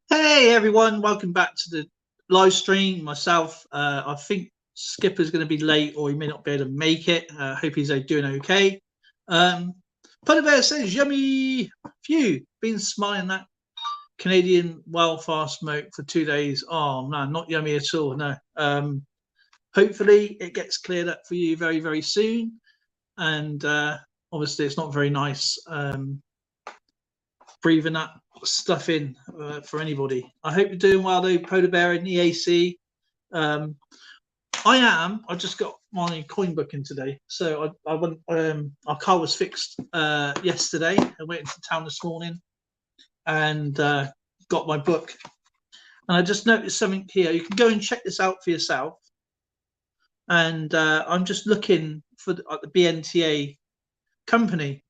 Hey everyone, welcome back to the live stream. Myself, I think Skipper's going to be late or he may not be able to make it. Hope he's doing okay. Polar Bear says, yummy. Phew, been smiling that Canadian wildfire smoke for 2 days. Oh man, not yummy at all, no. Hopefully it gets cleared up for you very, very soon. And obviously it's not very nice breathing that stuff in for anybody. I hope you're doing well though, Polar Bear and EAC. I am. I just got my coin book in today, so I went. Our car was fixed yesterday. I went into town this morning and got my book. And I just noticed something here. You can go and check this out for yourself. And I'm just looking for the BNTA company,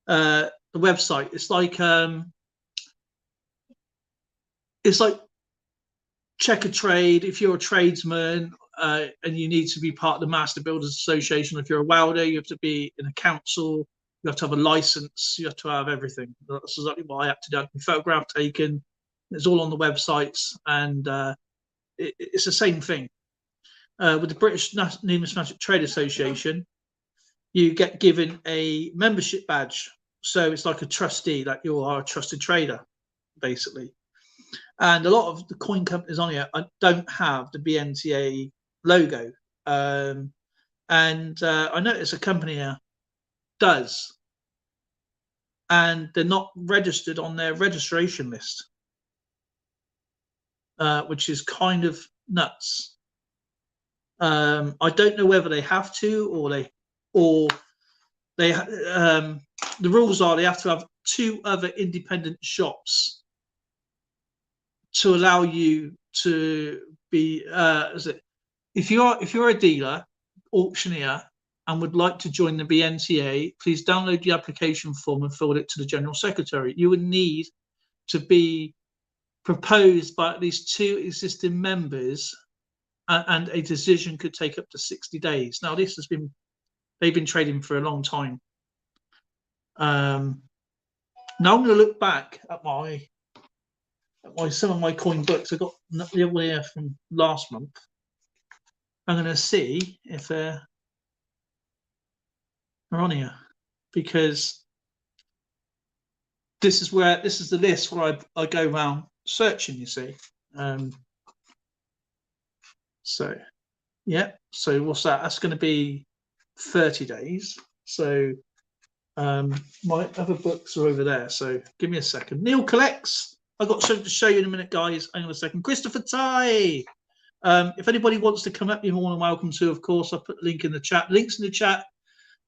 the website. It's like Checkatrade. If you're a tradesman and you need to be part of the Master Builders Association, if you're a welder, you have to be in a council. You have to have a license. You have to have everything. That's exactly what I have to do. I have to be photograph taken. It's all on the websites, and it's the same thing. With the British Numismatic Trade Association, you get given a membership badge. So it's like a trustee, like you are a trusted trader, basically. And a lot of the coin companies on here don't have the BNTA logo. And I notice a company here does. And they're not registered on their registration list, which is kind of nuts. I don't know whether they have to or the rules are they have to have 2 other independent shops to allow you to be if you're a dealer, auctioneer, and would like to join the BNTA, please download the application form and fill it to the General Secretary. You would need to be proposed by at least 2 existing members, and a decision could take up to 60 days. Now, they've been trading for a long time. Now I'm going to look back at some of my coin books. I got the other one here from last month. I'm going to see if they're on here, because this is the list where I go around searching. You see, so yeah. So what's that? That's going to be 30 days. So my other books are over there. So give me a second. Neil collects. I've got something to show you in a minute, guys. Hang on a second. Christopher Ty. If anybody wants to come up, you're more than welcome to, of course. I'll put the link in the chat. Links in the chat.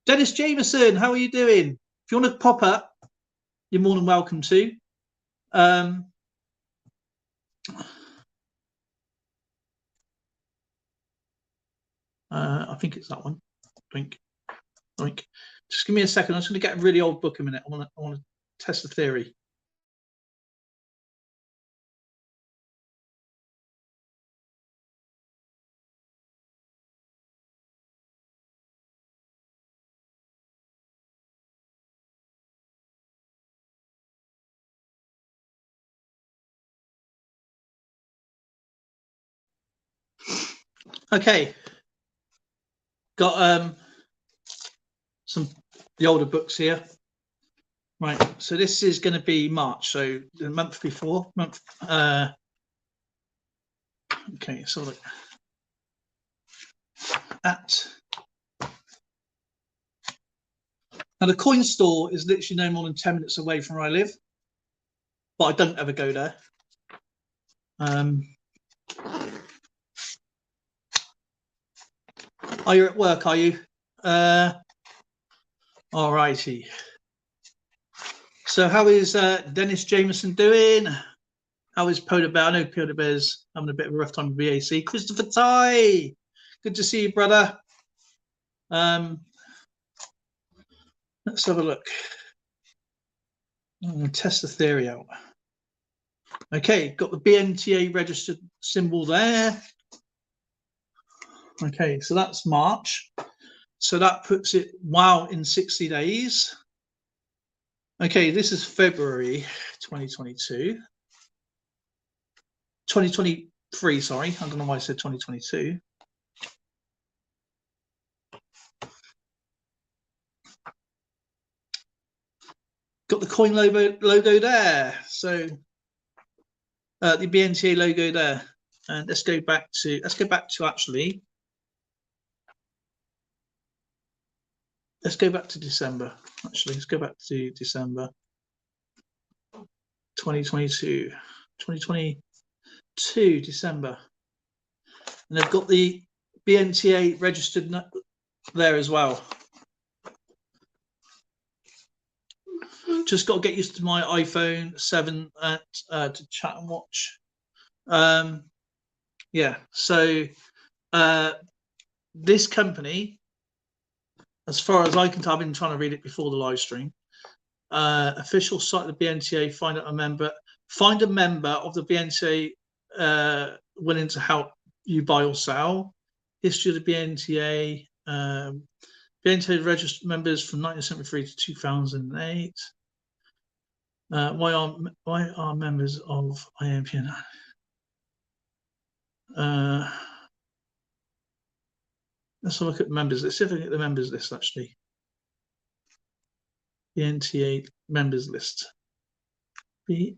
Dennis Jameson, how are you doing? If you want to pop up, you're more than welcome to. I think it's that one. I think. Just give me a second. I'm just going to get a really old book a minute. I want to test the theory. Okay, got the older books here. Right, so this is going to be March, so the month before. Okay, so look at. Now the coin store is literally no more than 10 minutes away from where I live, but I don't ever go there. Are you at work, are you? All righty. So how is Dennis Jameson doing? How is Polar Bear? I know Polar Bear's having a bit of a rough time with BAC. Christopher Ty, good to see you, brother. Let's have a look. I'm going to test the theory out. Okay, got the BNTA registered symbol there. Okay, so that's March. So that puts it in 60 days. Okay, this is February 2022. 2023, sorry. I don't know why I said 2022. Got the coin logo there. So the BNTA logo there. And let's go back to actually. Let's go back to December. Actually, let's go back to December 2022. 2022 December. And they've got the BNTA registered there as well. Just got to get used to my iPhone 7 to chat and watch. Yeah, so this company, as far as I can tell, I've been trying to read it before the live stream. Official site of the BNTA, find a member of the BNTA willing to help you buy or sell. History of the BNTA. BNTA registered members from 1973 to 2008. Why are members of IMPN? Let's have a look at members. Let's see if I can get the members list actually. The NTA members list. BNTA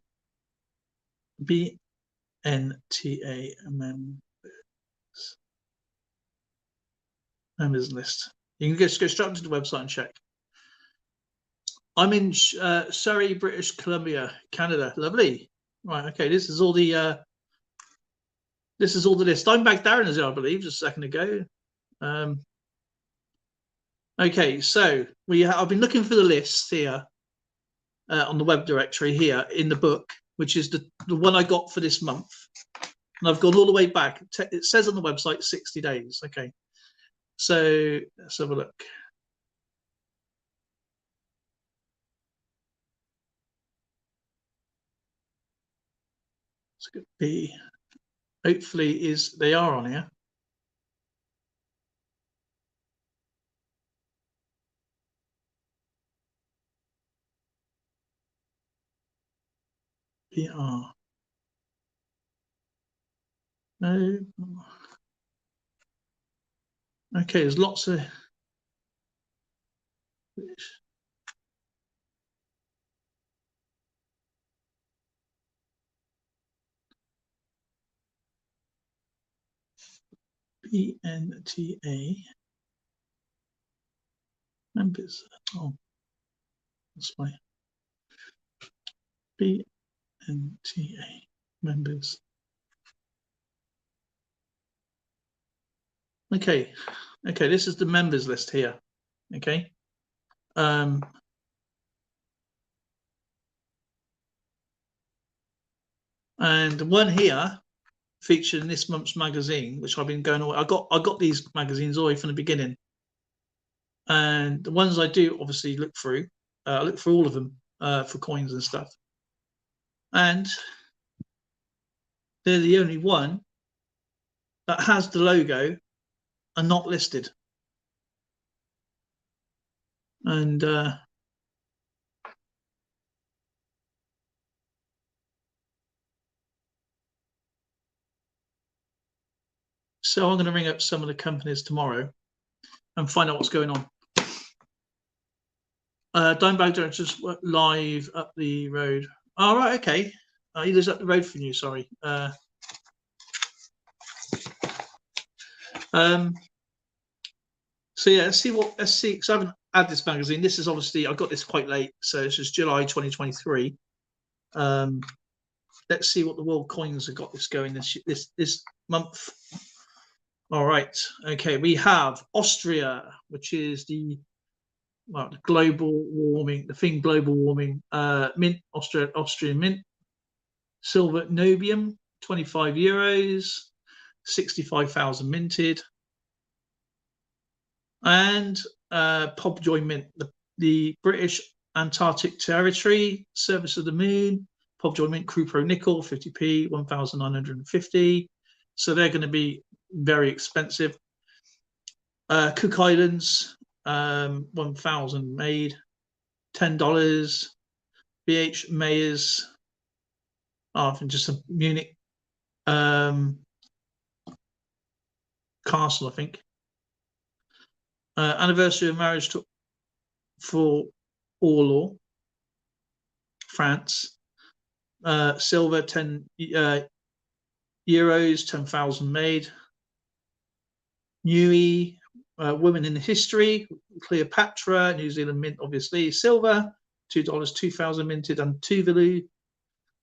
members list. You can just go straight onto the website and check. I'm in Surrey, British Columbia, Canada. Lovely. Right. Okay. This is all the list. I'm back Darren as well, I believe, just a second ago. Okay, so I've been looking for the list here on the web directory here in the book, which is the one I got for this month. And I've gone all the way back. It says on the website 60 days. Okay, so let's have a look. It's going to be, hopefully they are on here. PR. No. Okay, there's lots of. BNTA members. Oh, that's why. BNTA members. Okay, this is the members list here. Okay. And one here featured in this month's magazine, which I've been going away. I got these magazines all the way from the beginning, and the ones I do obviously look through. I look through all of them for coins and stuff, and they're the only one that has the logo and not listed. And so I'm going to ring up some of the companies tomorrow and find out what's going on. Dimebag don't just live up the road. All right, okay. He lives up the road from you. Sorry. So yeah, let's see. Because I haven't had this magazine. This is obviously I got this quite late, so this is July 2023. Let's see what the world coins have got this going this month. All right. Okay, we have Austria, which is the global warming, global warming mint, Austrian mint. Silver Nobium, 25 euros, 65,000 minted. And Pobjoy mint, the British Antarctic Territory, Service of the Moon, Pobjoy mint, Crew Pro Nickel, 50p, 1,950. So they're going to be very expensive. Cook Islands, 1,000 made, $10. BH Mayers, I think just a Munich castle, I think. Anniversary of marriage for Orlaw, France. Silver, 10 euros, 10,000 made. Nui, Women in History, Cleopatra, New Zealand mint, obviously. Silver, $2, 2,000 minted, and Tuvalu.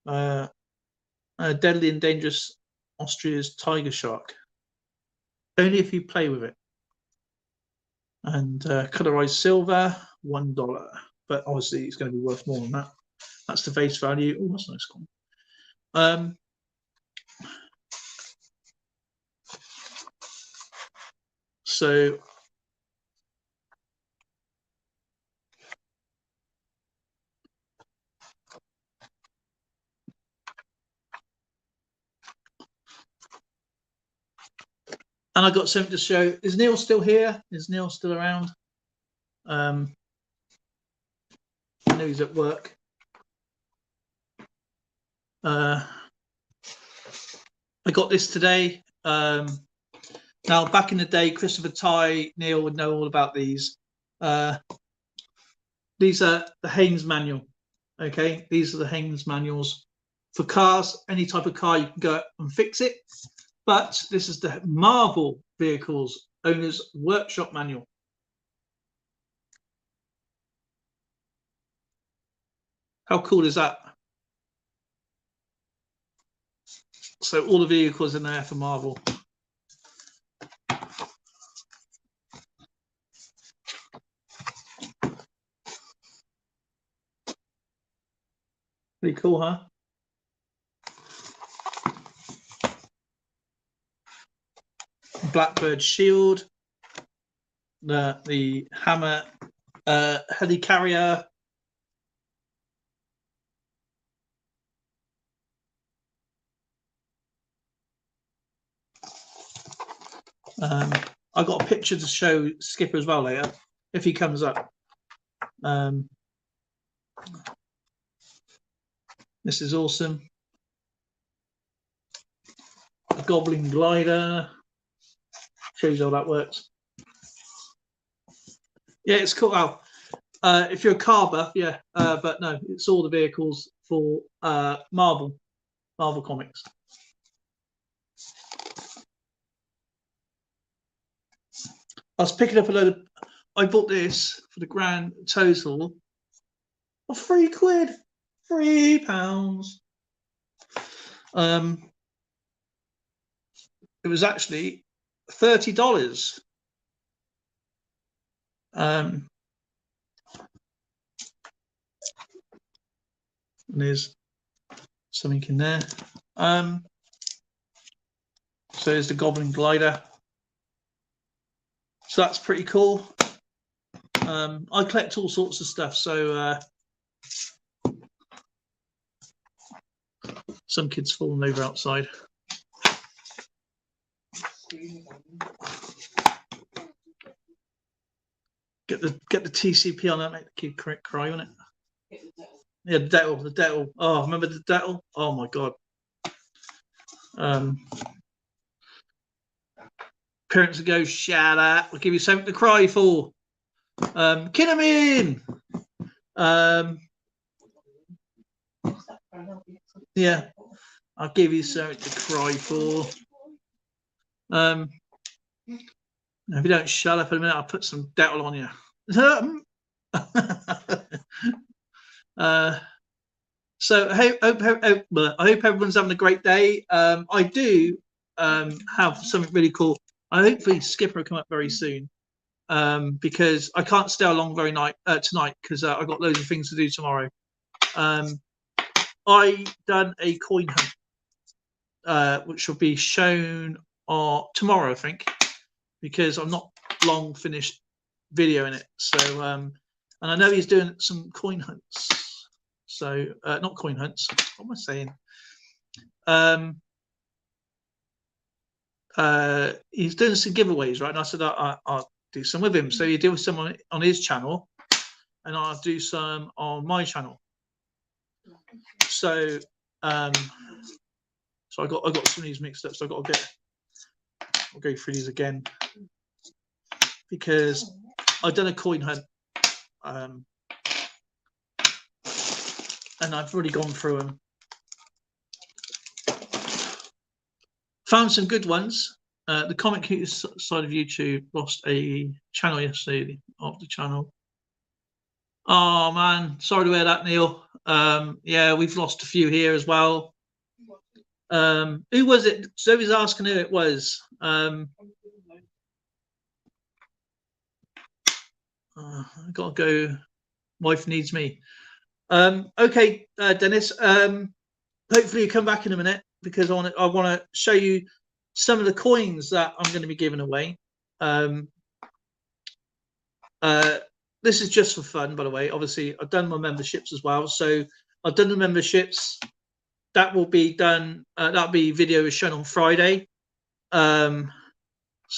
Deadly and Dangerous, Austria's Tiger Shark. Only if you play with it. And colorized silver, $1. But obviously it's going to be worth more than that. That's the face value. Oh, that's a nice coin. So and I got something to show. Is Neil still here? Is Neil still around? I know he's at work. I got this today. Now, back in the day, Christopher Ty, Neil would know all about these. These are the Haynes manual. Okay, these are the Haynes manuals for cars. Any type of car, you can go and fix it. But this is the Marvel Vehicles Owner's Workshop Manual. How cool is that? So all the vehicles in there for Marvel. Pretty cool, huh? Blackbird Shield, the Hammer helicarrier, I got a picture to show Skipper as well later if he comes up. This is awesome. A Goblin glider. Shows you how that works. Yeah, it's cool. Oh, if you're a car buff, yeah, but no, it's all the vehicles for Marvel Comics. I was picking up a load of. I bought this for the grand total of £3, £3. It was actually $30. And there's something in there. So there's the Goblin glider. So that's pretty cool. I collect all sorts of stuff. So some kids falling over outside. Get the TCP on that, make the kid cry on it. Yeah, the Dettel. Oh, remember the Dettel? Oh my god. Parents go, shut up, we'll give you something to cry for. Kinnamin. Yeah, I'll give you something to cry for. If you don't shut up in a minute, I'll put some Dettel on you. So I hope everyone's having a great day. I do have something really cool. I hopefully Skipper will come up very soon because I can't stay along very tonight because I've got loads of things to do tomorrow. I done a coin hunt, which will be shown tomorrow, I think, because I'm not long finished videoing it. So, and I know he's doing some coin hunts. So, not coin hunts. What am I saying? He's doing some giveaways, right? And I said I'll do some with him. So you do some on his channel, and I'll do some on my channel. So so I got some of these mixed up. So I'll go through these again because I've done a coin hunt, and I've already gone through them. Found some good ones. The Comic Cuters side of YouTube lost a channel yesterday, off the channel. Oh man, sorry to hear that, Neil. Yeah, we've lost a few here as well. Who was it? Zoe's asking who it was. I gotta go. Wife needs me. Okay, Dennis. Hopefully you come back in a minute because I want to show you some of the coins that I'm going to be giving away. This is just for fun, by the way. Obviously, I've done my memberships as well. So I've done the memberships. That will be done. That'll be video is shown on Friday. So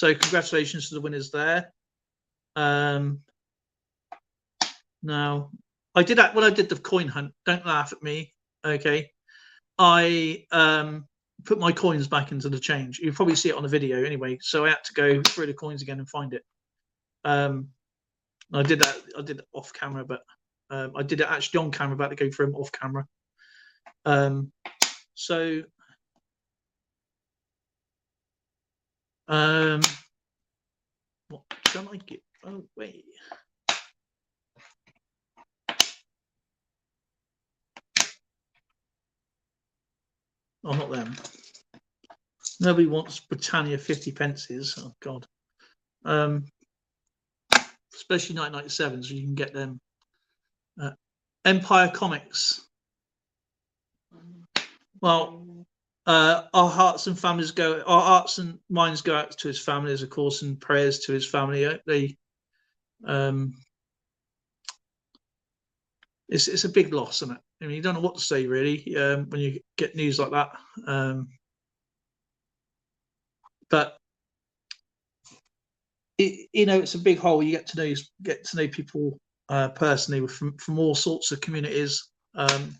congratulations to the winners there. Now, I did that when I did the coin hunt. Don't laugh at me, okay? I put my coins back into the change. You'll probably see it on the video anyway. So I had to go through the coins again and find it. I did that. I did it off camera, but I did it actually on camera. About to go through them off camera. So what can I get? Oh wait. Oh, not them. Nobody wants Britannia 50 pences. Oh God. Especially 1997, so you can get them. Empire Comics. Well, our hearts and minds go out to his families, of course, and prayers to his family. It's a big loss, isn't it? I mean, you don't know what to say really when you get news like that. But it's a big hole. You get to know people personally from all sorts of communities. I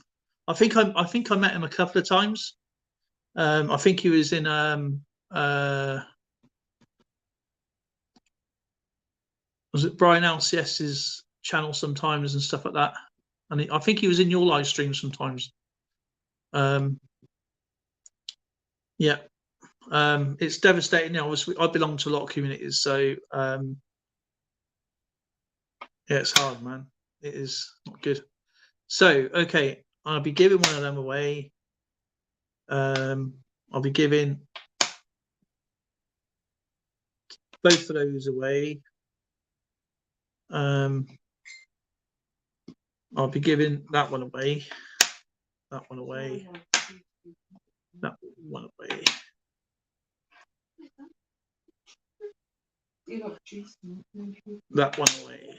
think I met him a couple of times. I think he was in was it Brian LCS's channel sometimes and stuff like that. And I think he was in your live stream sometimes. Yeah. It's devastating. Obviously, I belong to a lot of communities, so yeah, it's hard, man. It is not good. So, okay, I'll be giving one of them away. I'll be giving both of those away. I'll be giving that one away. That one away. That one away. That one away.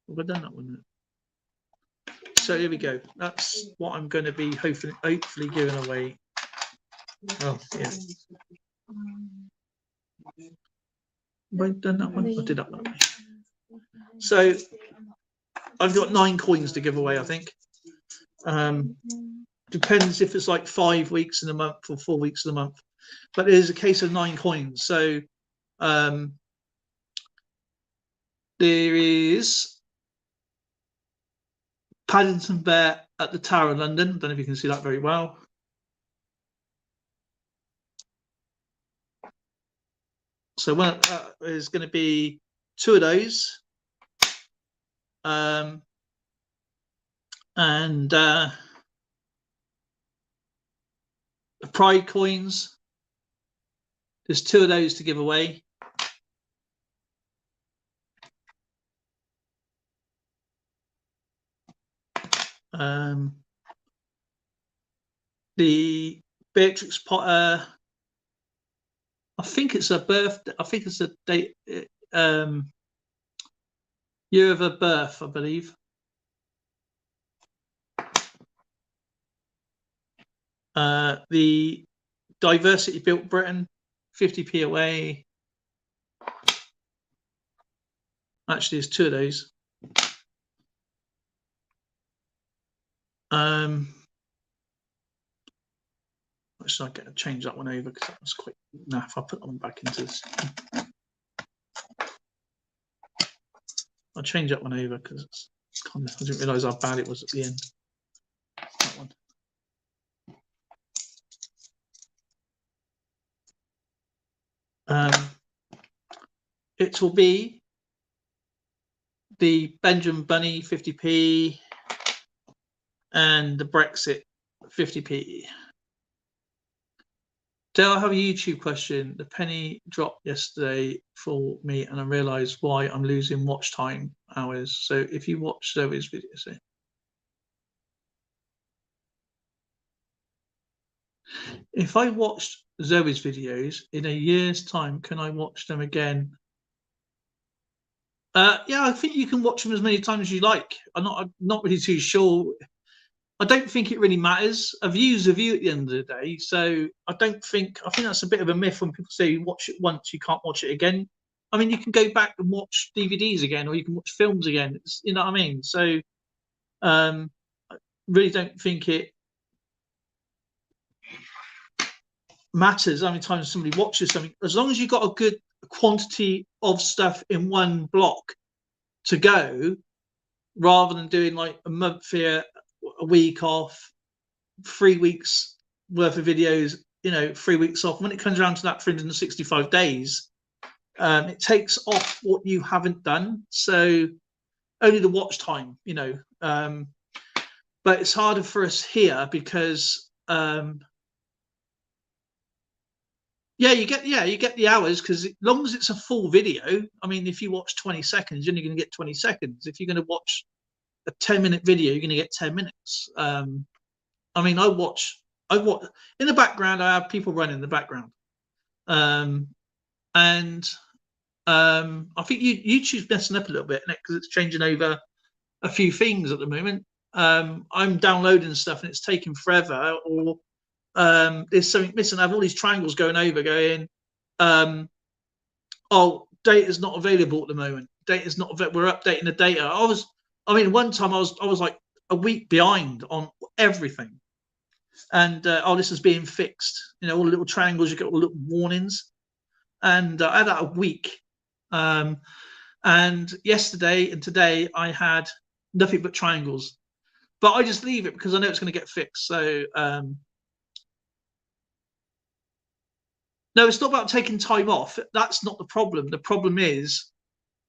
Have I done that one? So here we go. That's what I'm going to be hopefully giving away. Oh yeah. Have I done that one? I did that one. So I've got 9 coins to give away, I think. Depends if it's like 5 weeks in a month or 4 weeks in a month. But it is a case of 9 coins. So there is Paddington Bear at the Tower of London. I don't know if you can see that very well. So there's going to be 2 of those. And the Pride coins. There's 2 of those to give away. The Beatrix Potter. I think it's a birthday. I think it's a date. Year of her birth, I believe. The Diversity Built Britain, 50p away. Actually, there's 2 of those. Should I get change that one over because that was quite naff. I'll put that one back into this. I'll change that one over because it's kind of, I didn't realise how bad it was at the end. That one. It will be the Benjamin Bunny 50p and the Brexit 50p. Dale, I have a YouTube question. The penny dropped yesterday for me and I realised why I'm losing watch time hours. So if you watch Zoe's videos, if I watched Zoe's videos in a year's time, can I watch them again? Yeah, I think you can watch them as many times as you like. I'm not really too sure. I don't think it really matters. A view's a view at the end of the day. So I think that's a bit of a myth when people say you watch it once, you can't watch it again. I mean, you can go back and watch DVDs again, or you can watch films again. You know what I mean? So I really don't think it matters how many times somebody watches something. As long as you've got a good quantity of stuff in one block to go, rather than doing like a month here, a week off, 3 weeks worth of videos, 3 weeks off. When it comes around to that 365 days, it takes off what you haven't done. So only the watch time, but it's harder for us here because you get the hours, because as long as it's a full video. I mean, if you watch 20 seconds, you're only going to get 20 seconds. If you're going to watch a 10-minute video, you're going to get 10 minutes. I mean, I watch in the background. I have people running in the background, and I think YouTube's messing up a little bit because it's changing over a few things at the moment. I'm downloading stuff and it's taking forever, or there's something missing. I have all these triangles going over, going, oh, data's not available at the moment. Data's not. We're updating the data. One time I was like a week behind on everything, and this is being fixed. All the little triangles, you get all the little warnings, and I had that a week. And yesterday and today I had nothing but triangles, but I just leave it because I know it's going to get fixed. So no, it's not about taking time off. That's not the problem. The problem is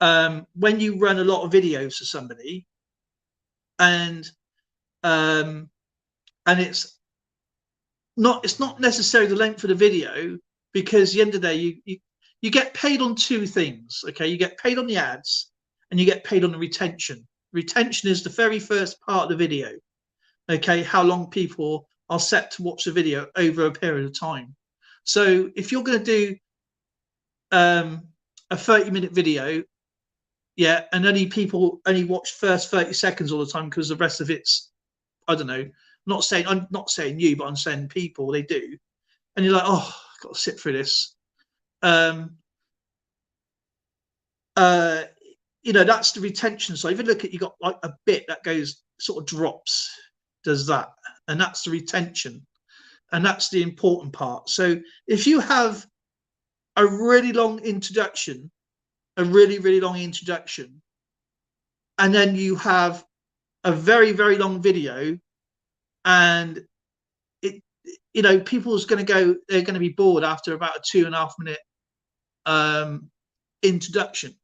when you run a lot of videos for somebody, and it's not necessarily the length of the video, because at the end of the day you get paid on two things. Okay, you get paid on the ads and you get paid on the retention. Retention is the very first part of the video. Okay, how long people are set to watch the video over a period of time. So if you're going to do a 30-minute video, and people only watch first 30 seconds all the time because the rest of it's, I don't know, I'm not saying you, but I'm saying people, they do, and you're like, oh, I've got to sit through this. That's the retention. So if you look at, you got like a bit that goes sort of drops, does that, and that's the retention, and that's the important part. So if you have a really long introduction, and then you have a very, very long video, and people's going to go, they're going to be bored after about a 2.5 minute introduction.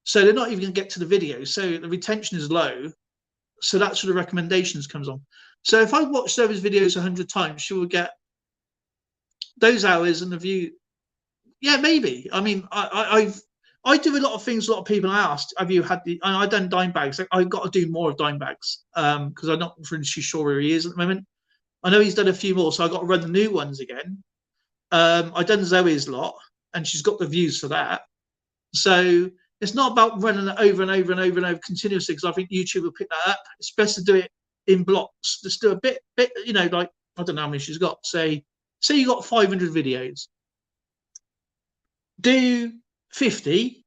So they're not even going to get to the video. So the retention is low. So that's where the recommendations comes on. So if I watch those videos 100 times, she will get those hours and the view. Yeah, maybe. I mean, I do a lot of things. A lot of people asked, have you had I've done dime bags. I've got to do more of dime bags because I'm not really sure where he is at the moment. I know he's done a few more, so I've got to run the new ones again. I've done Zoe's lot, and she's got the views for that. So it's not about running it over and over and over and over continuously, because I think YouTube will pick that up. It's best to do it in blocks. Just do a bit, like, I don't know how many she's got. Say you got 500 videos. Do 50,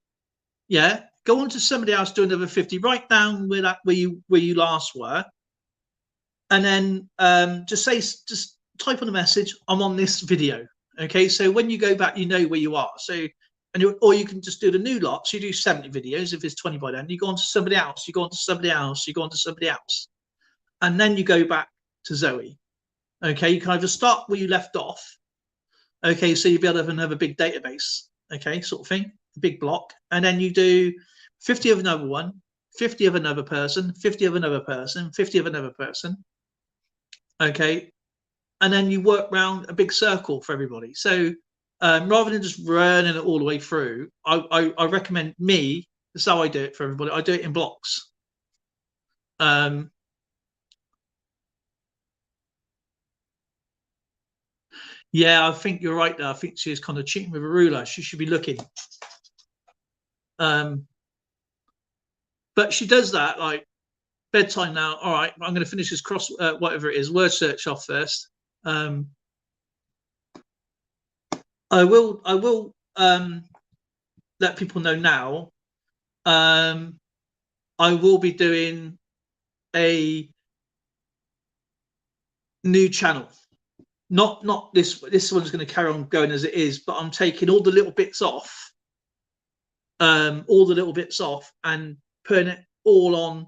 go on to somebody else, do another 50, write down where you last were, and then just type on a message, I'm on this video. Okay, so when you go back, you know where you are. So, or you can just do the new lot. So you do 70 videos. If it's 20 by then, you go on to somebody else, you go on to somebody else, you go on to somebody else. And then you go back to Zoe. Okay, you kind of just start where you left off. Okay, so you'll be able to have another big database. Okay, sort of thing, a big block. And then you do 50 of another one, 50 of another person, 50 of another person, 50 of another person. Okay, and then you work around a big circle for everybody. So rather than just running it all the way through, I recommend me. That's how I do it for everybody. I do it in blocks. Yeah, I think you're right there. I think she's kind of cheating with a ruler. She should be looking. But she does that like bedtime now. All right, I'm going to finish this cross, whatever it is, word search off first. I will let people know now. I will be doing a new channel. Not this one's going to carry on going as it is, but I'm taking all the little bits off, and putting it all on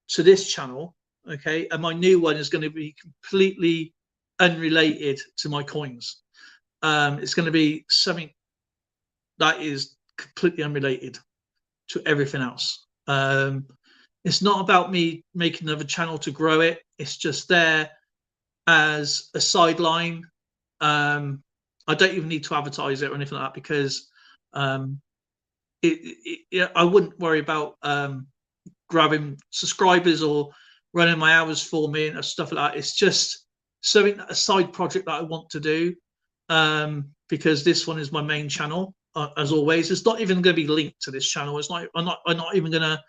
to this channel. Okay, and my new one is going to be completely unrelated to my coins. It's going to be something that is completely unrelated to everything else. It's not about me making another channel to grow it. It's just there as a sideline. I don't even need to advertise it or anything like that, because I wouldn't worry about grabbing subscribers or running my hours for me and stuff like that. It's just something, a side project that I want to do, because this one is my main channel. As always, it's not even going to be linked to this channel. It's not. I'm not even going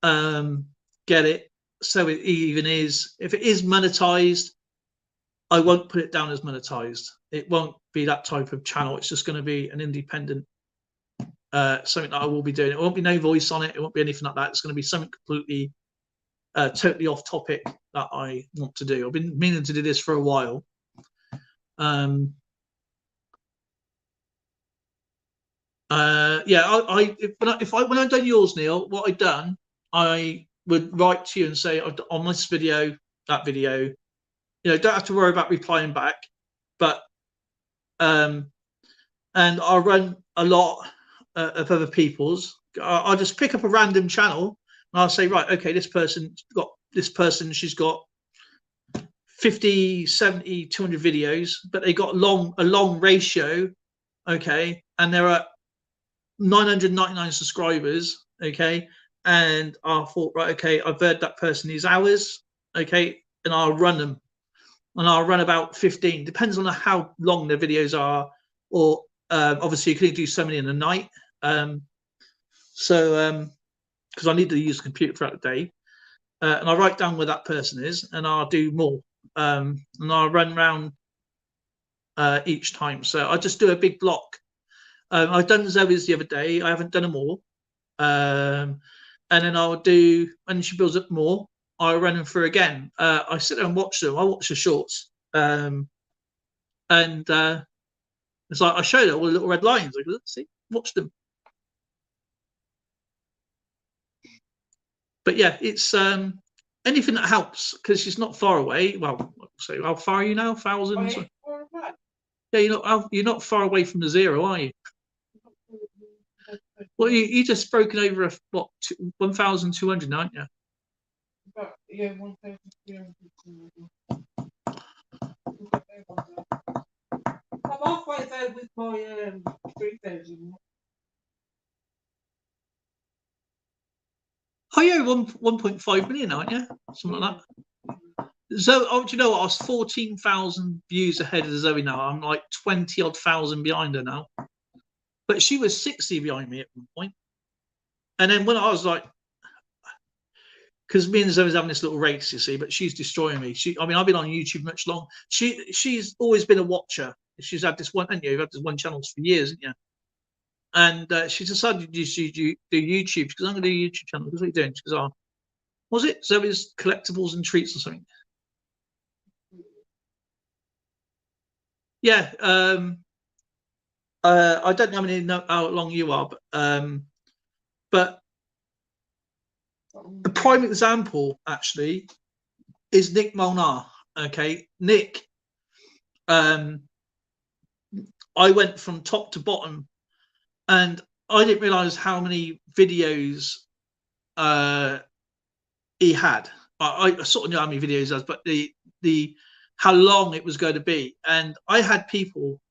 to get it. So it even is. If it is monetized, I won't put it down as monetized. It won't be that type of channel. It's just going to be an independent something that I will be doing. It won't be no voice on it. It won't be anything like that. It's going to be something completely, totally off topic that I want to do. I've been meaning to do this for a while. Yeah, when I've done yours, Neil, what I've done, I would write to you and say, on this video, that video, don't have to worry about replying back, but and I'll run a lot of other people's. I'll just pick up a random channel and I'll say, right, okay, this person, she's got 50, 70, 200 videos, but they got a long ratio, okay, and there are 999 subscribers, okay, and I thought, right, okay, I've heard that person these hours, okay, and I'll run them, and I'll run about 15. Depends on how long the videos are, or obviously you can do so many in the night, because I need to use the computer throughout the day, and I write down where that person is, and I'll do more, and I'll run around each time. So I just do a big block. I've done Zoe's the other day. I haven't done them all. And then I'll do, and she builds up more, I'll run them through again. I sit there and watch them. I watch the shorts. And it's like I showed her all the little red lines. Like, let's see, watch them. But yeah, it's anything that helps, because she's not far away. Well, so how far are you now? Thousands? Yeah, you're not far away from the zero, are you? Well, you just broken over 1,200, aren't you? Yeah, 1,300. I'm halfway there with my 3,000. Oh yeah, 1.5 million, aren't you? Something like that. So, do you know what? I was 14,000 views ahead of Zoe now. I'm like 20 odd thousand behind her now. But she was 60 behind me at one point. And then when I was like, because me and Zoe was having this little race, you see, but she's destroying me. I've been on YouTube much longer. She's always been a watcher. She's had this one, haven't you? You've had this one channel for years, haven't you? And she decided to do YouTube, because I'm going to do a YouTube channel. Because what are you doing? She goes, was it Zoe's Collectibles and Treats or something? yeah. I don't know how long you are, but the prime example actually is Nick Molnar. Okay, Nick. I went from top to bottom, and I didn't realize how many videos he had. I sort of knew how many videos he has, but the how long it was going to be. And I had people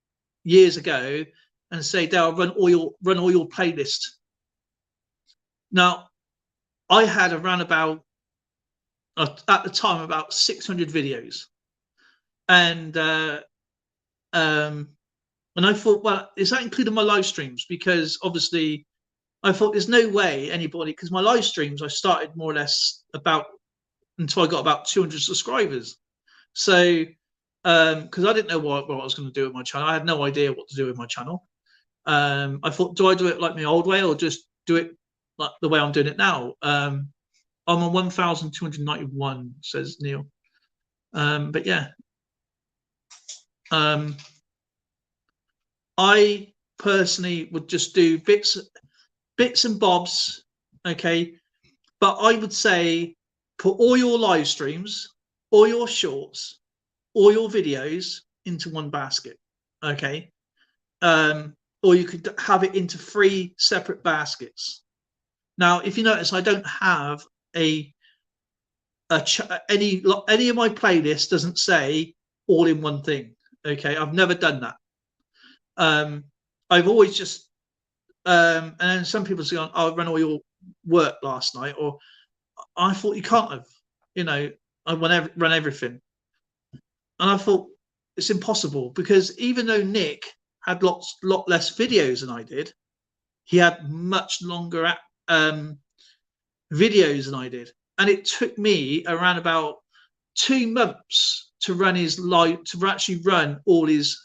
years ago and say, "Dale, run all your playlist." Now, I had around about at the time about 600 videos, and I thought, well, is that including my live streams? Because obviously, I thought there's no way anybody, because my live streams I started more or less about until I got about 200 subscribers. So, because I didn't know what I was going to do with my channel, I had no idea what to do with my channel. I thought, do I do it like my old way or just do it like the way I'm doing it now? I'm on 1,291, says Neil. But yeah, I personally would just do bits and bobs, okay? But I would say put all your live streams, all your shorts, all your videos into one basket, okay? Or you could have it into 3 separate baskets. Now, if you notice, I don't have any of my playlists doesn't say all in one thing. Okay, I've never done that. I've always just and then some people say, "Oh, I ran all your work last night," or I thought you can't have. You know, I run everything, and I thought it's impossible because even though Nick had lot less videos than I did, he had much longer videos than I did, and it took me around about 2 months to run his live to actually run all his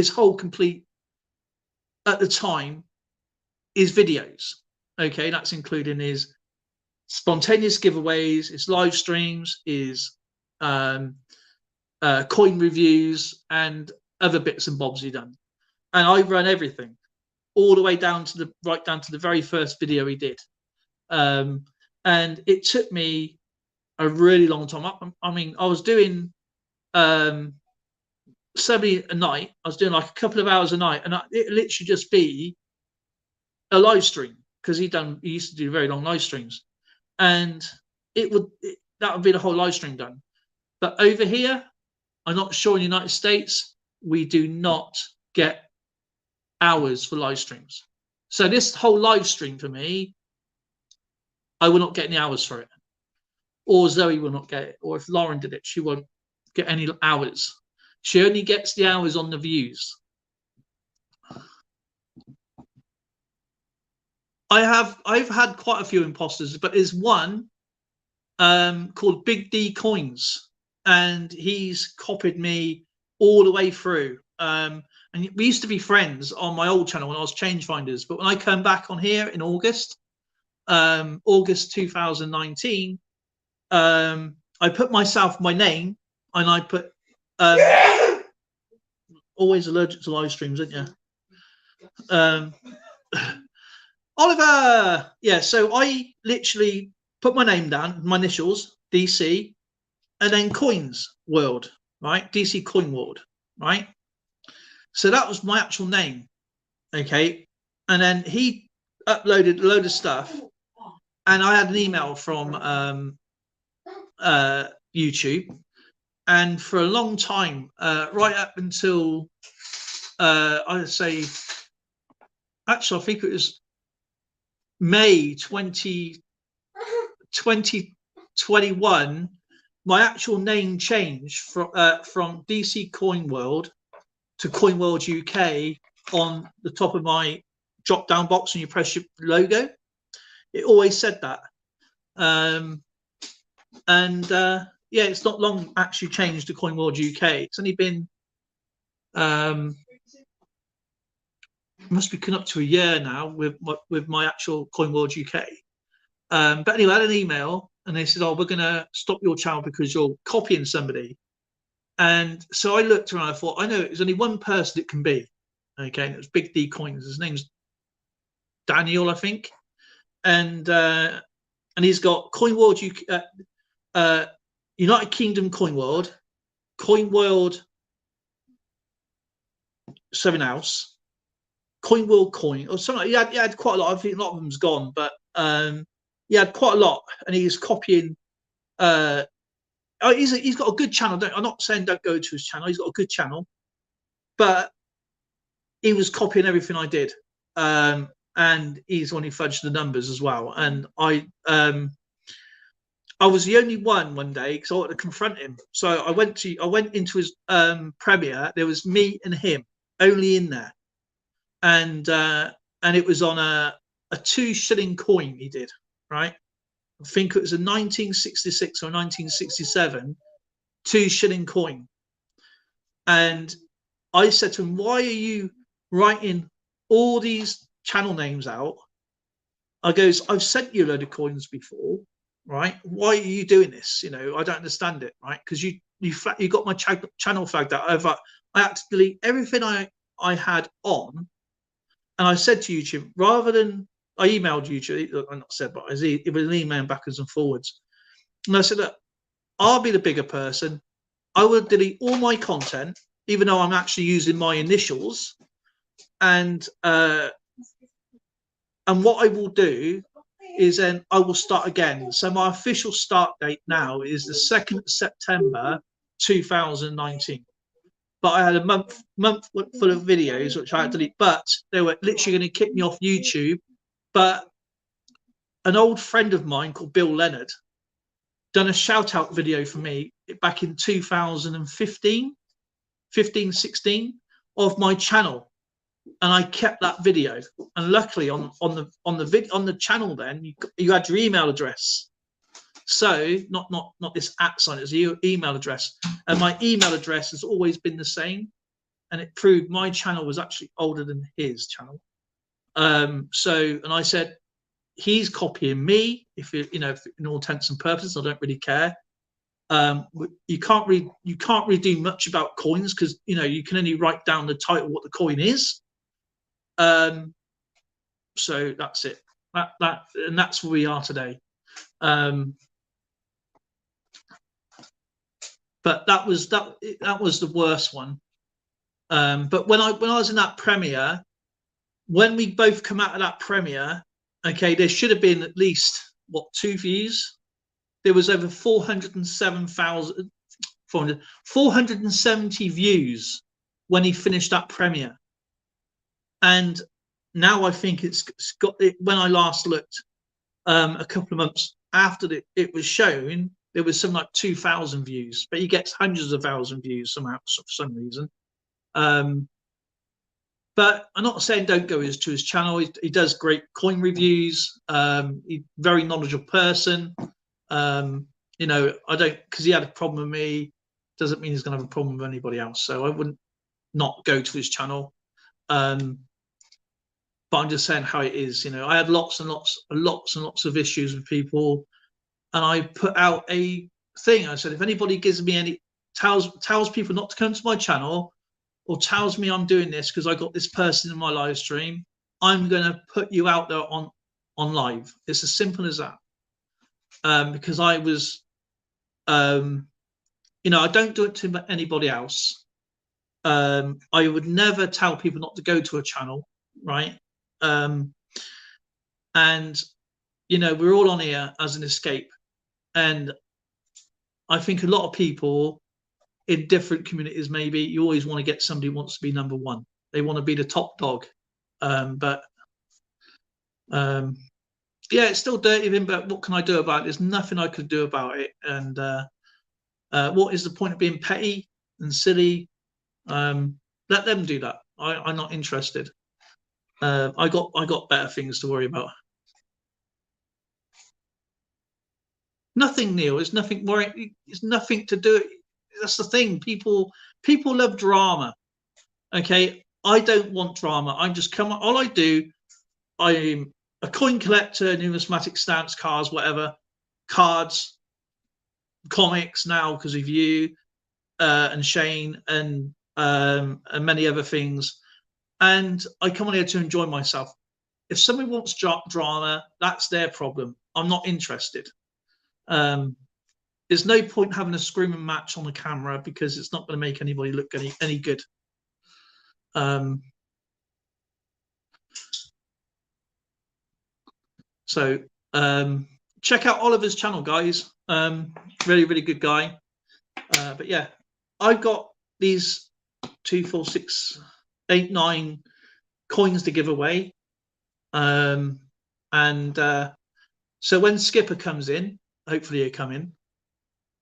whole complete at the time his videos. Okay, that's including his spontaneous giveaways, his live streams, his coin reviews, and other bits and bobs he done. And I run everything all the way down to the very first video he did. And it took me a really long time. I mean, I was doing 70 a night. I was doing like a couple of hours a night, and it literally just be a live stream because he used to do very long live streams, and that would be the whole live stream done. But over here, I'm not sure in the United States we do not get hours for live streams. So this whole live stream for me, I will not get any hours for it, or Zoe will not get it, or if Lauren did it, she won't get any hours. She only gets the hours on the views. I've had quite a few imposters, but there's one called Big D Coins, and he's copied me all the way through. And we used to be friends on my old channel when I was Changefinders, but when I came back on here in August 2019, I put my name, and I put always allergic to live streams, aren't you? Oliver, yeah. So I literally put my name down, my initials, DC, and then Coins World, right? DC Coin World, right? So that was my actual name, okay. And then he uploaded a load of stuff, and I had an email from YouTube, and for a long time, right up until I'd say, actually, I think it was May 2021, my actual name changed from DC Coin World to Coin World UK on the top of my drop down box when you press your logo. It always said that. Yeah, it's not long actually changed to Coin World UK. It's only been must be coming up to a year now with my actual Coin World UK. But anyway, I had an email and they said, "Oh, we're going to stop your channel because you're copying somebody." And so I looked around. I thought, I know there's only one person it can be. Okay, and it was Big D Coins. His name's Daniel, I think, and he's got Coin World UK, United Kingdom Coin World, Coin World 7 House, Coin World Coin, or something. He had quite a lot. I think a lot of them's gone, but he had quite a lot, and he's copying. He's got a good channel. I'm not saying don't go to his channel. He's got a good channel, but he was copying everything I did, and he's only fudged the numbers as well. And I was the only one day because I wanted to confront him. So I went into his premiere. There was me and him only in there, and it was on a 2 shilling coin he did, right? I think it was a 1966 or 1967 2 shilling coin. And I said to him, why are you writing all these channel names out? I goes, I've sent you a load of coins before, right? Why are you doing this? You know, I don't understand it, right? Because you got my channel flagged out. I had to delete everything I had on. And I said to YouTube, rather than, I emailed YouTube, I not said, but it was an email backwards and forwards. And I said, look, I'll be the bigger person. I will delete all my content, even though I'm actually using my initials. And what I will do is then I will start again. So my official start date now is the 2nd of September 2019. But I had a month full of videos which I had to delete, but they were literally going to kick me off YouTube. But an old friend of mine called Bill Leonard done a shout out video for me back in 2015, 16 of my channel, and I kept that video. And luckily on the channel then you had your email address. So not this @ sign, it's your email address, and my email address has always been the same, and it proved my channel was actually older than his channel. So, and I said, he's copying me. If you know, if, in all intents and purposes, I don't really care. You can't really do much about coins because you know you can only write down the title, what the coin is. So that's it. And that's where we are today. But that was the worst one. But when I was in that premiere, when we both come out of that premiere, okay, there should have been at least 2 views. There was over 470 views when he finished that premiere. And now I think it's got it. When I last looked, a couple of months after it was shown, there was something like 2,000 views, but he gets hundreds of thousand views somehow for some reason. But I'm not saying don't go to his channel. He does great coin reviews. He's a very knowledgeable person. You know, I don't, because he had a problem with me, doesn't mean he's going to have a problem with anybody else. So I wouldn't not go to his channel. But I'm just saying how it is. You know, I had lots and lots of issues with people, and I put out a thing. I said, if anybody gives me any tells people not to come to my channel, or tells me I'm doing this because I got this person in my live stream, I'm going to put you out there on live. It's as simple as that. Because I was, you know, I don't do it to anybody else. I would never tell people not to go to a channel, right? And, you know, we're all on here as an escape. And I think a lot of people in different communities, maybe you always want to get somebody who wants to be number one. They want to be the top dog. But yeah, it's still dirty of him, but what can I do about it? There's nothing I could do about it. And what is the point of being petty and silly? Let them do that. I'm not interested. I got better things to worry about. Nothing, Neil. It's nothing more. It's nothing to do. That's the thing. People love drama. Okay, I don't want drama. I'm just all I do. I'm a coin collector, numismatic stamps, cards, whatever, cards, comics now because of you. and Shane and many other things. And I come on here to enjoy myself. If somebody wants drama, that's their problem. I'm not interested. There's no point having a screaming match on the camera because it's not going to make anybody look any good. So check out Oliver's channel, guys. Really, really good guy. But yeah, I've got these 2, 4, 6, 8, 9 coins to give away. So when Skipper comes in, hopefully he'll come in,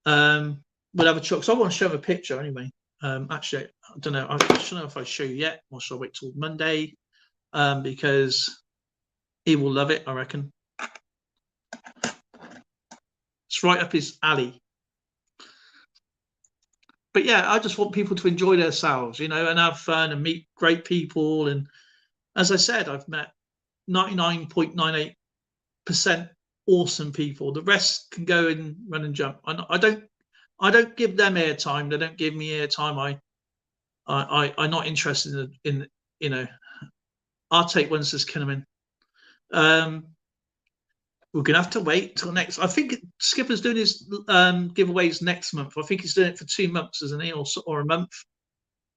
we'll have a chat. So I want to show him a picture anyway. Actually, I don't know. I don't know if I show you yet, or shall I wait till Monday? Because he will love it, I reckon. It's right up his alley. But yeah, I just want people to enjoy themselves, you know, and have fun and meet great people. And as I said, I've met 99.98% awesome people. The rest can go and run and jump. I don't give them airtime. They don't give me airtime. I'm not interested in you know. I'll take one, says Kinnaman. We're gonna have to wait till next. I think Skipper's doing his giveaways next month. I think he's doing it for 2 months, isn't he, or a month?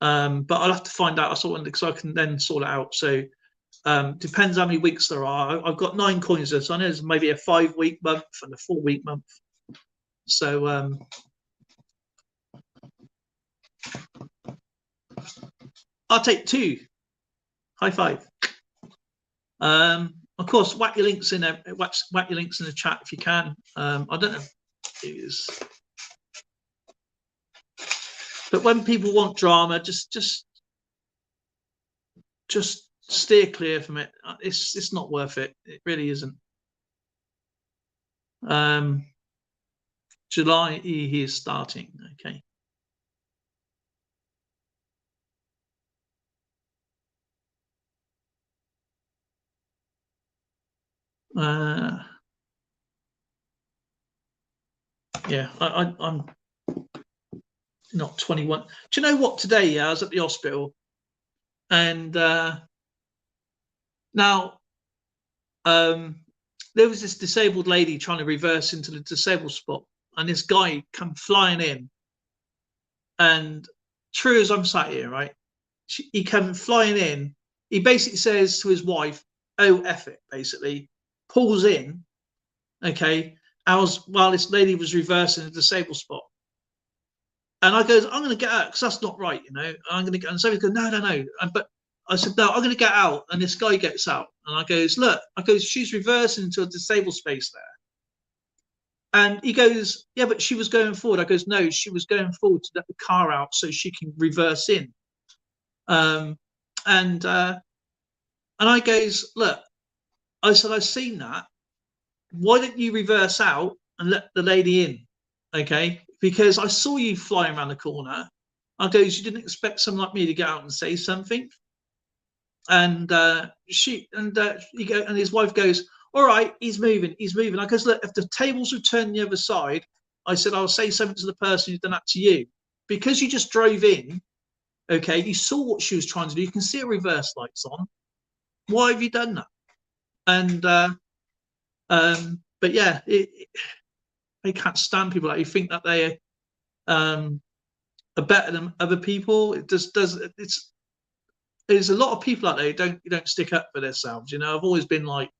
But I'll have to find out. I sort of because I can then sort it out. So depends how many weeks there are. I've got 9 coins there, so I know there's maybe a 5-week month and a 4-week month. So I'll take 2. High five. Of course, whack your links in there. Whack your links in the chat if you can. I don't know. But when people want drama, just steer clear from it. It's not worth it. It really isn't. July he is starting. Okay. Yeah, I'm not 21. Do you know what? Today, I was at the hospital, and now there was this disabled lady trying to reverse into the disabled spot, and this guy come flying in, and true as I'm sat here, right? He come flying in. He basically says to his wife, "Oh, F it," basically. Pulls in, okay, while this lady was reversing the disabled spot. And I goes, I'm going to get out because that's not right, you know. I'm going to get, and so he goes, no. But I said, no, I'm going to get out. And this guy gets out. And I goes, look, she's reversing into a disabled space there. And he goes, yeah, but she was going forward. I goes, no, she was going forward to let the car out so she can reverse in. And I goes, look, I said, I've seen that. Why don't you reverse out and let the lady in? Okay, because I saw you flying around the corner. I goes, you didn't expect someone like me to get out and say something? And he go, and his wife goes, all right, he's moving. I goes, look, if the tables were turned the other side, I said, I'll say something to the person who's done that to you. Because you just drove in, okay, you saw what she was trying to do. You can see her reverse lights on. Why have you done that? And but yeah, they can't stand people like you think that they are better than other people. There's a lot of people out there who don't stick up for themselves. You know, I've always been like,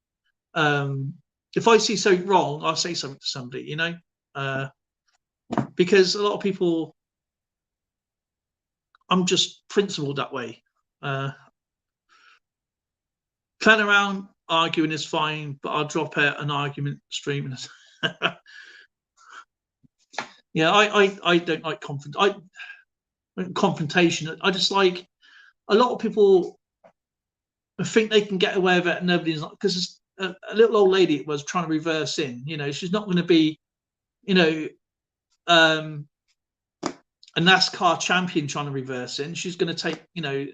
if I see something wrong, I'll say something to somebody. You know, because a lot of people, I'm just principled that way. Playing around arguing is fine, but I'll drop out an argument stream. Yeah, I don't like confrontation. I just like, a lot of people think they can get away with it and nobody's not, because a little old lady was trying to reverse in, you know, she's not going to be, you know, a NASCAR champion trying to reverse in. She's going to take, you know,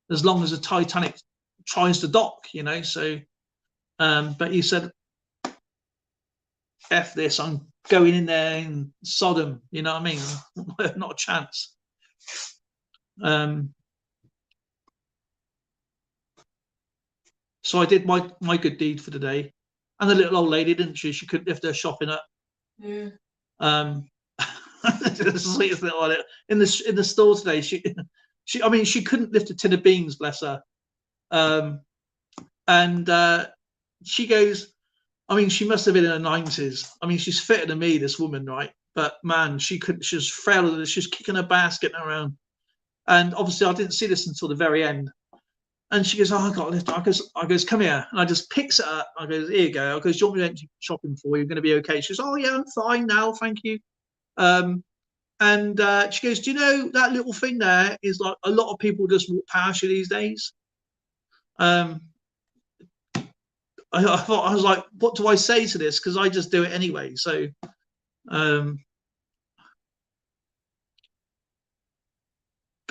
as long as the Titanic tries to dock, you know. So but he said, F this, I'm going in there in Sodom, you know what I mean? Not a chance. So I did my good deed for the day, and the little old lady, didn't she? She couldn't lift her shopping up. Yeah. The sweetest little in the store today. I mean, she couldn't lift a tin of beans, bless her. And she goes, I mean, she must have been in her 90s. I mean, she's fitter than me, this woman, right? But man, she was frail. She was kicking her basket around. And obviously, I didn't see this until the very end. And she goes, oh, I got to lift. I goes, come here. And I just picks it up. I goes, here you go. I goes, do you want me to shopping for you? You're going to be okay. She goes, oh, yeah, I'm fine now. Thank you. And she goes, do you know that little thing there is like a lot of people just walk past you these days? I thought, I was like, what do I say to this? Because I just do it anyway. So, but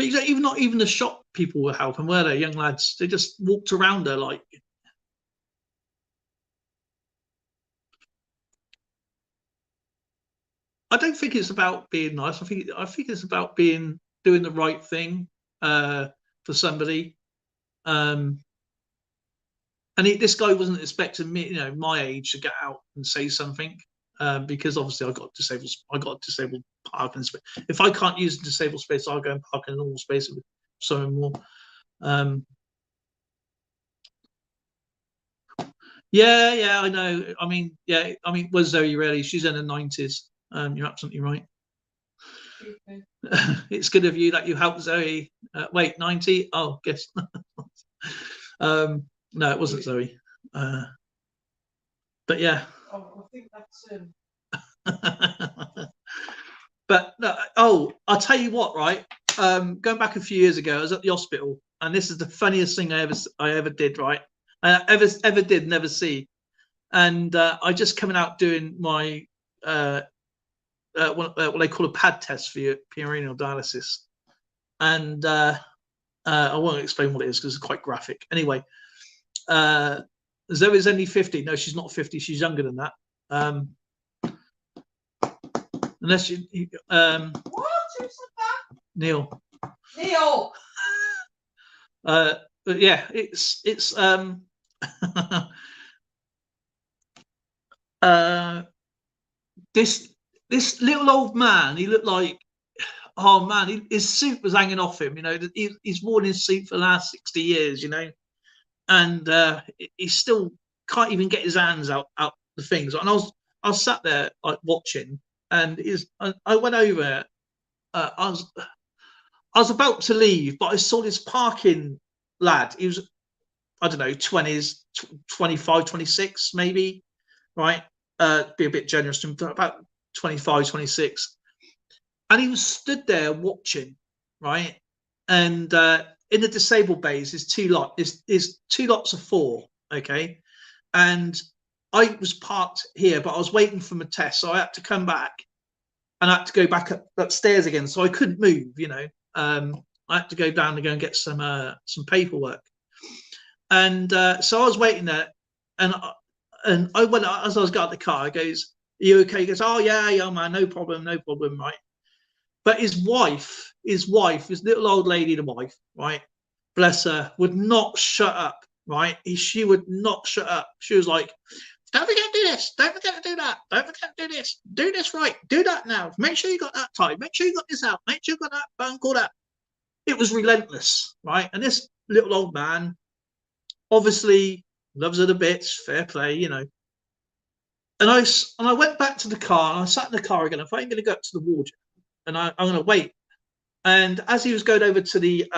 even not even the shop people were helping, were they, young lads? They just walked around her like. I don't think it's about being nice. I think it's about doing the right thing for somebody. And this guy wasn't expecting me, you know, my age, to get out and say something, because obviously I got disabled parking space. If I can't use a disabled space, I'll go and park in a normal space with someone more. Yeah, I know. I mean, was Zoe really? She's in her 90s. You're absolutely right. Okay. It's good of you that you helped Zoe. Wait, 90? Oh, guess. No, it wasn't Zoe. But yeah. Oh, I think that's But no, I'll tell you what, right? Going back a few years ago, I was at the hospital, and this is the funniest thing I ever did, right? Ever did, never see. And I just coming out doing my what they call a pad test for your renal dialysis, and I won't explain what it is because it's quite graphic. Anyway, Zoe's only 50. No, she's not 50. She's younger than that. Unless you, what? Who said that? Neil. Neil. But yeah, it's this little old man. He looked like, oh man, his suit was hanging off him. You know, he's worn his suit for the last 60 years. You know, and he still can't even get his hands out the things. And I was sat there like watching, and I went over. I was about to leave, but I saw this parking lad. He was, I don't know, 20s, 25, 26 maybe, right? Be a bit generous to him, about 25, 26. And he was stood there watching, right? And in the disabled bays, there's two lots of 4, okay? And I was parked here, but I was waiting for my test, so I had to come back, and I had to go back upstairs again, so I couldn't move, you know. I had to go down to go and get some paperwork, and so I was waiting there, and I went, as I was getting out the car, I goes, "Are you okay?" He goes, "Oh yeah, man, no problem, right?" But his wife, his little old lady, the wife, right, bless her, would not shut up, right? She would not shut up. She was like, don't forget to do this, don't forget to do that, don't forget to do this right, do that now, make sure you got that tied, make sure you got this out, make sure you got that phone call out. It was relentless, right? And this little old man obviously loves her to bits, fair play, you know. And I went back to the car, and I sat in the car again. If I ain't going to go up to the wardrobe, and I'm going to wait. And as he was going over to the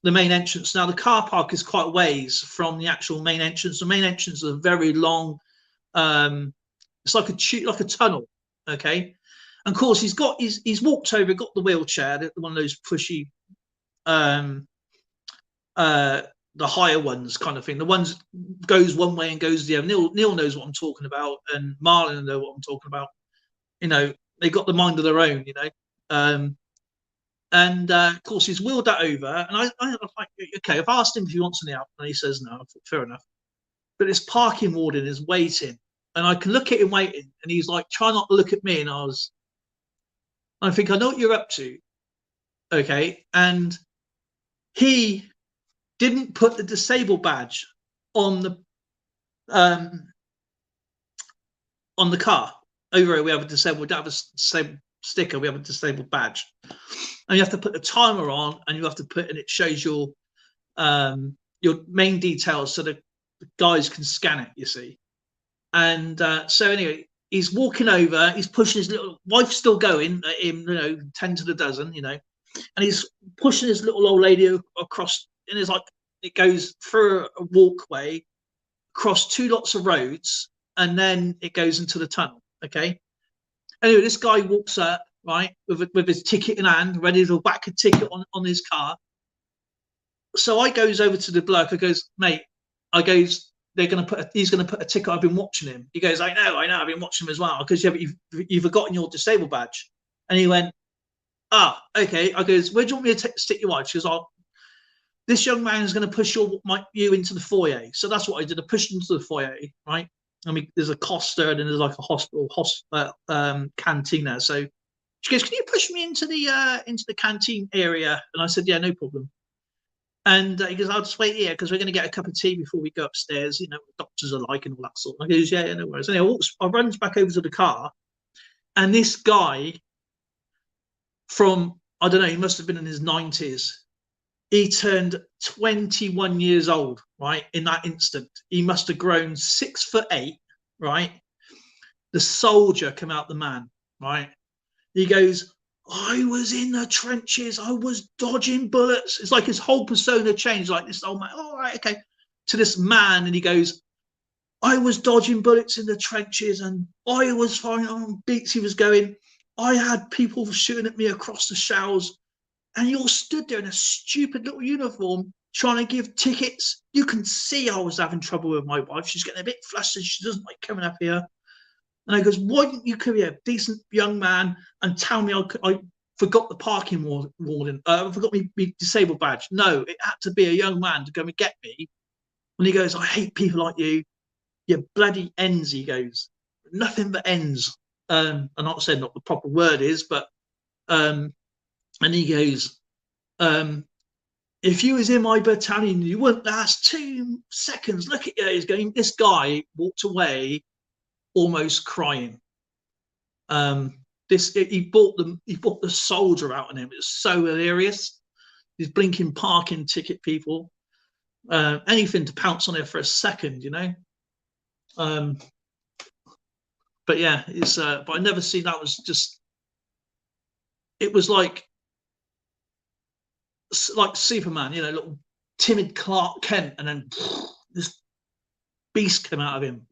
main entrance. Now the car park is quite a ways from the actual main entrance. The main entrance is a very long. It's like a tunnel, okay. And of course he's walked over, got the wheelchair, one of those pushy, the higher ones kind of thing. The ones goes one way and goes the other. Neil knows what I'm talking about, and Marlon knows what I'm talking about. You know, they got the mind of their own. You know. And of course, he's wheeled that over. And I was like, okay, I've asked him if he wants any help, and he says no. I thought, fair enough. But this parking warden is waiting, and I can look at him waiting, and he's like, try not to look at me. And I think, I know what you're up to. Okay. And he didn't put the disabled badge on the car. Over here, we have a disabled sticker, we have a disabled badge, and you have to put the timer on, and you have to put, and it shows your main details so the guys can scan it, you see. And so anyway, he's walking over, he's pushing his little wife's still going at him, 10 to the dozen, and he's pushing his little old lady across, and it's like it goes through a walkway, across 2 lots of roads, and then it goes into the tunnel. Okay. Anyway, this guy walks up, right, with his ticket in hand, ready to whack a ticket on his car. So I goes over to the bloke. I goes, mate, he's going to put a ticket. I've been watching him. He goes, I know, I've been watching him as well. Because you've forgotten your disabled badge. And he went, okay. I goes, where do you want me to stick your wife? She goes, this young man is going to push you into the foyer. So that's what I did. I pushed into the foyer, right? I mean, there's a Costa and then there's like a hospital cantina. So she goes, can you push me into the canteen area? And I said, yeah, no problem. And he goes, I'll just wait here because we're going to get a cup of tea before we go upstairs. What doctors are like and all that sort. I goes, yeah, no worries. Anyway, I runs back over to the car, and this guy from, I don't know, he must have been in his 90s. He turned 21 years old, right? In that instant, he must have grown 6'8", right? The soldier come out the man, right? He goes, I was in the trenches. I was dodging bullets. It's like his whole persona changed, like this old man. All right, okay. To this man, and he goes, I was dodging bullets in the trenches, and I was firing on beats. He was going, I had people shooting at me across the shells. And you're stood there in a stupid little uniform trying to give tickets. You can see I was having trouble with my wife. She's getting a bit flustered. She doesn't like coming up here. And I goes, why didn't you come here, decent young man, and tell me I forgot the parking warden? I forgot my disabled badge. No, it had to be a young man to come and get me. And he goes, I hate people like you. You bloody ends, he goes. Nothing but ends. I'm not saying what the proper word is, but and he goes, if you was in my battalion, you wouldn't last 2 seconds. Look at you. He's going, this guy walked away almost crying. He bought the soldier out on him. It was so hilarious. These blinking parking ticket people. Anything to pounce on it for a second, But yeah, it's but I never seen that. Was just, it was like Superman, little timid Clark Kent, and then this beast came out of him.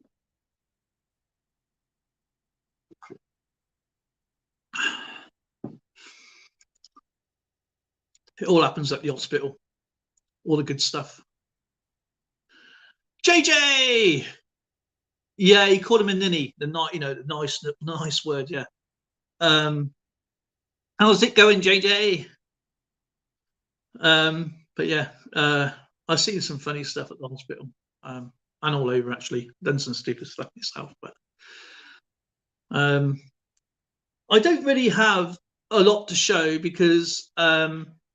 It all happens at the hospital. All the good stuff. JJ, yeah, he called him a ninny. The nice word, yeah. How's it going, JJ? But yeah, I've seen some funny stuff at the hospital, and all over, actually. Done some stupid stuff myself, but I don't really have a lot to show because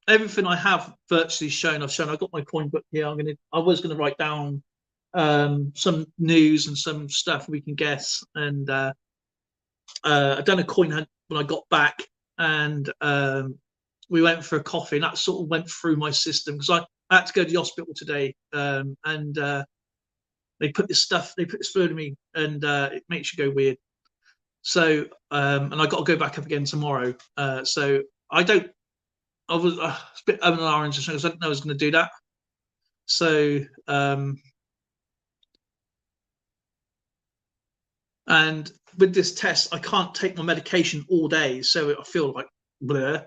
everything I have virtually shown. I've got my coin book here. I was gonna write down some news and some stuff we can guess, and I've done a coin hunt when I got back, and we went for a coffee, and that sort of went through my system because I had to go to the hospital today, and they put this fluid in me, and it makes you go weird. So, and I got to go back up again tomorrow. So I was a bit and orange because I didn't know I was going to do that. So, and with this test, I can't take my medication all day, so I feel like blur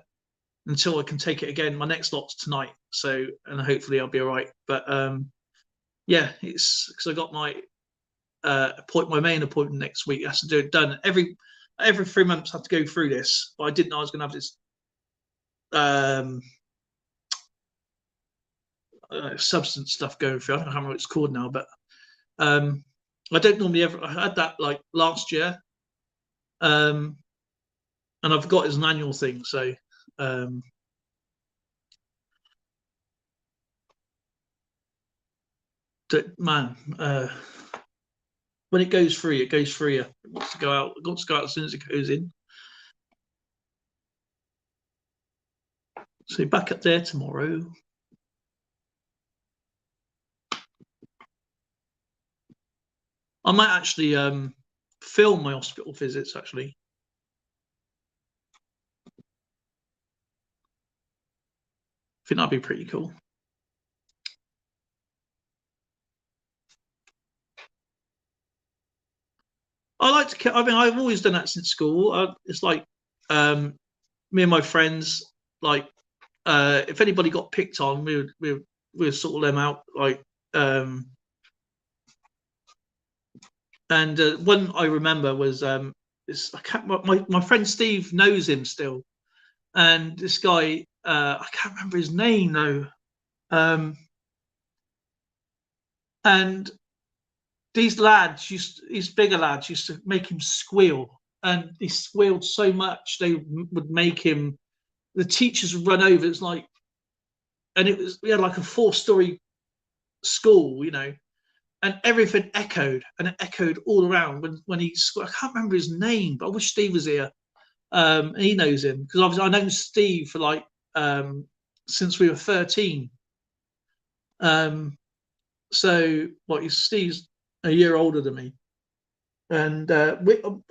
until I can take it again. My next lot's tonight, so, and hopefully I'll be all right. But yeah, it's because I got my my main appointment next week. I have to do it done every 3 months. I have to go through this, but I didn't know I was going to have this substance stuff going through. I don't remember what it's called now, but I don't normally ever. I had that like last year, and I've got it as an annual thing. So man, when it goes free, it goes free. It wants to go out. It wants to go out as soon as it goes in. So back up there tomorrow. I might actually film my hospital visits, actually. I think that'd be pretty cool. I like to, I mean, I've always done that since school. It's like me and my friends, like, if anybody got picked on, we'd sort them out, like, and one I remember was my friend Steve knows him still, and this guy, I can't remember his name though, and these lads these bigger lads used to make him squeal, and he squealed so much they would make him. The teachers would run over. It's like, and we had like a 4-story school, you know, and everything echoed, and it echoed all around when he. I can't remember his name, but I wish Steve was here. And he knows him because obviously I've known Steve for like since we were 13. So Steve's a year older than me, and I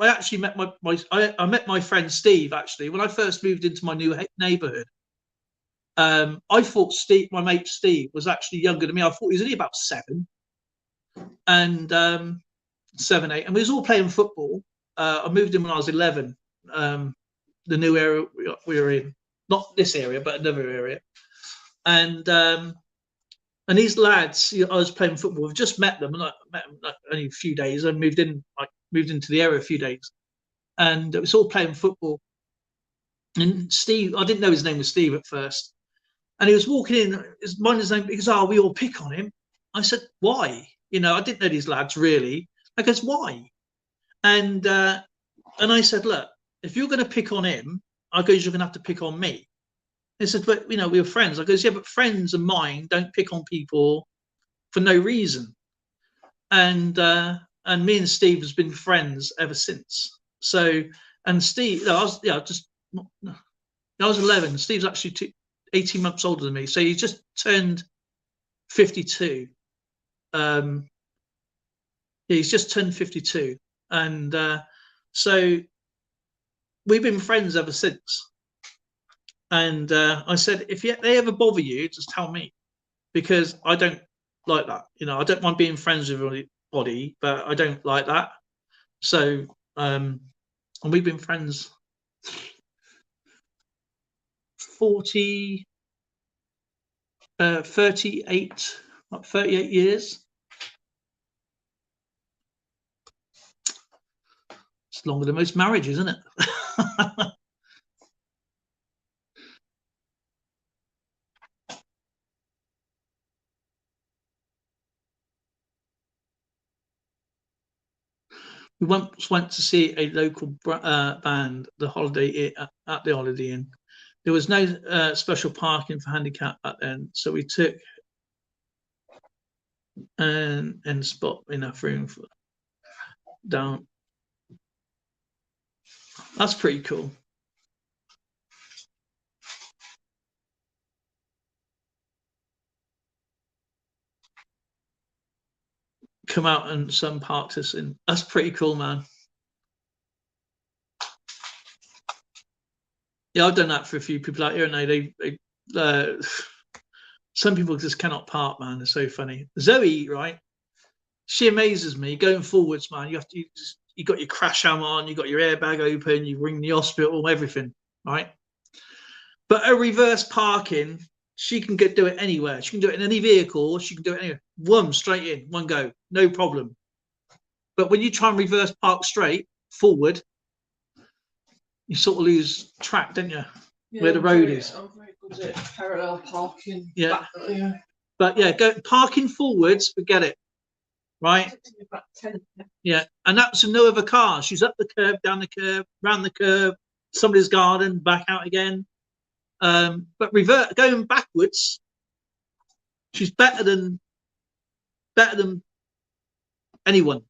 actually met I met my friend Steve actually when I first moved into my new neighborhood. I thought my mate Steve was actually younger than me. I thought he was only about 7 and 7, 8, and we was all playing football. I moved in when I was 11. The new area we were in, not this area, but another area, and these lads, I was playing football. I've just met them, and I met them only a few days. I moved into the area a few days, and it was all playing football. And Steve, I didn't know his name was Steve at first, and he was walking in. His name because we all pick on him. I said, why? You know, I didn't know these lads really. I goes, why? And I said, look, if you're going to pick on him, I goes, you're going to have to pick on me. He said, but you know, we were friends. I goes, yeah, but friends of mine don't pick on people for no reason. And me and Steve has been friends ever since. So, and Steve, I was 11. Steve's actually 18 months older than me. So he just turned 52. He's just turned 52. And so we've been friends ever since. And I said, if they ever bother you, just tell me, because I don't like that. You know, I don't mind being friends with everybody, but I don't like that. So, and we've been friends 38 years. It's longer than most marriages, isn't it? We once went to see a local band, the Holiday at the Holiday Inn. There was no special parking for handicap back then, so we took and spot enough room for down. That's pretty cool. Come out and some parks us in. That's pretty cool, man. Yeah, I've done that for a few people out here, and they some people just cannot park, man. They're so funny. Zoe, right? She amazes me. Going forwards, man, you got your crash helmet on, you got your airbag open, you ring the hospital, everything, right? But a reverse parking, she can do it anywhere. She can do it in any vehicle. She can do it anywhere. One straight in, one go, no problem. But when you try and reverse park straight forward, you sort of lose track, don't you? where the road is. I'm very good at parallel parking. Yeah. Yeah. But yeah, go parking forwards, forget it. Right? Took me about 10 minutes. Yeah. And that's no other car. She's up the curb, down the curb, round the curb, somebody's garden, back out again. But going backwards, she's better than anyone.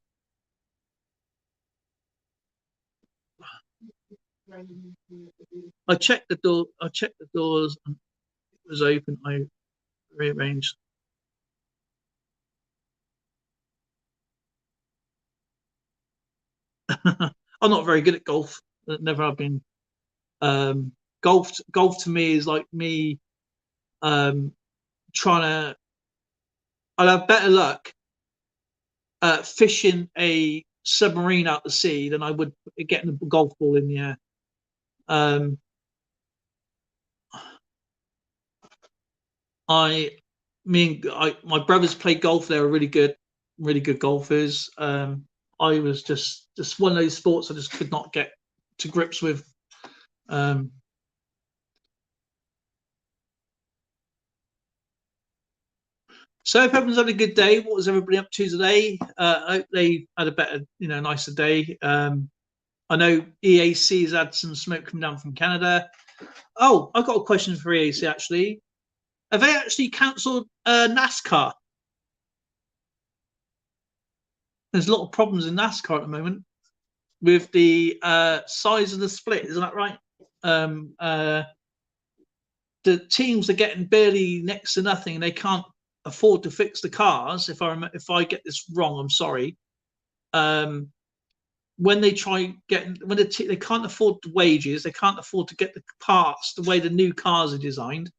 I checked the door. I checked the doors. And it was open. I rearranged. I'm not very good at golf. Never have been. Golf to me is like me trying to. I'll have better luck fishing a submarine out the sea than I would getting a golf ball in the air. My brothers played golf. They were really good golfers. I was just one of those sports I just could not get to grips with. So if everyone's had a good day, what was everybody up to today? I hope they had a better, nicer day. I know EAC has had some smoke come down from Canada. Oh, I've got a question for EAC actually. Have they actually cancelled NASCAR? There's a lot of problems in NASCAR at the moment with the size of the split. Isn't that right? The teams are getting barely next to nothing, and they can't afford to fix the cars. If I get this wrong, I'm sorry. When they try getting, they can't afford the wages, they can't afford to get the parts the way the new cars are designed.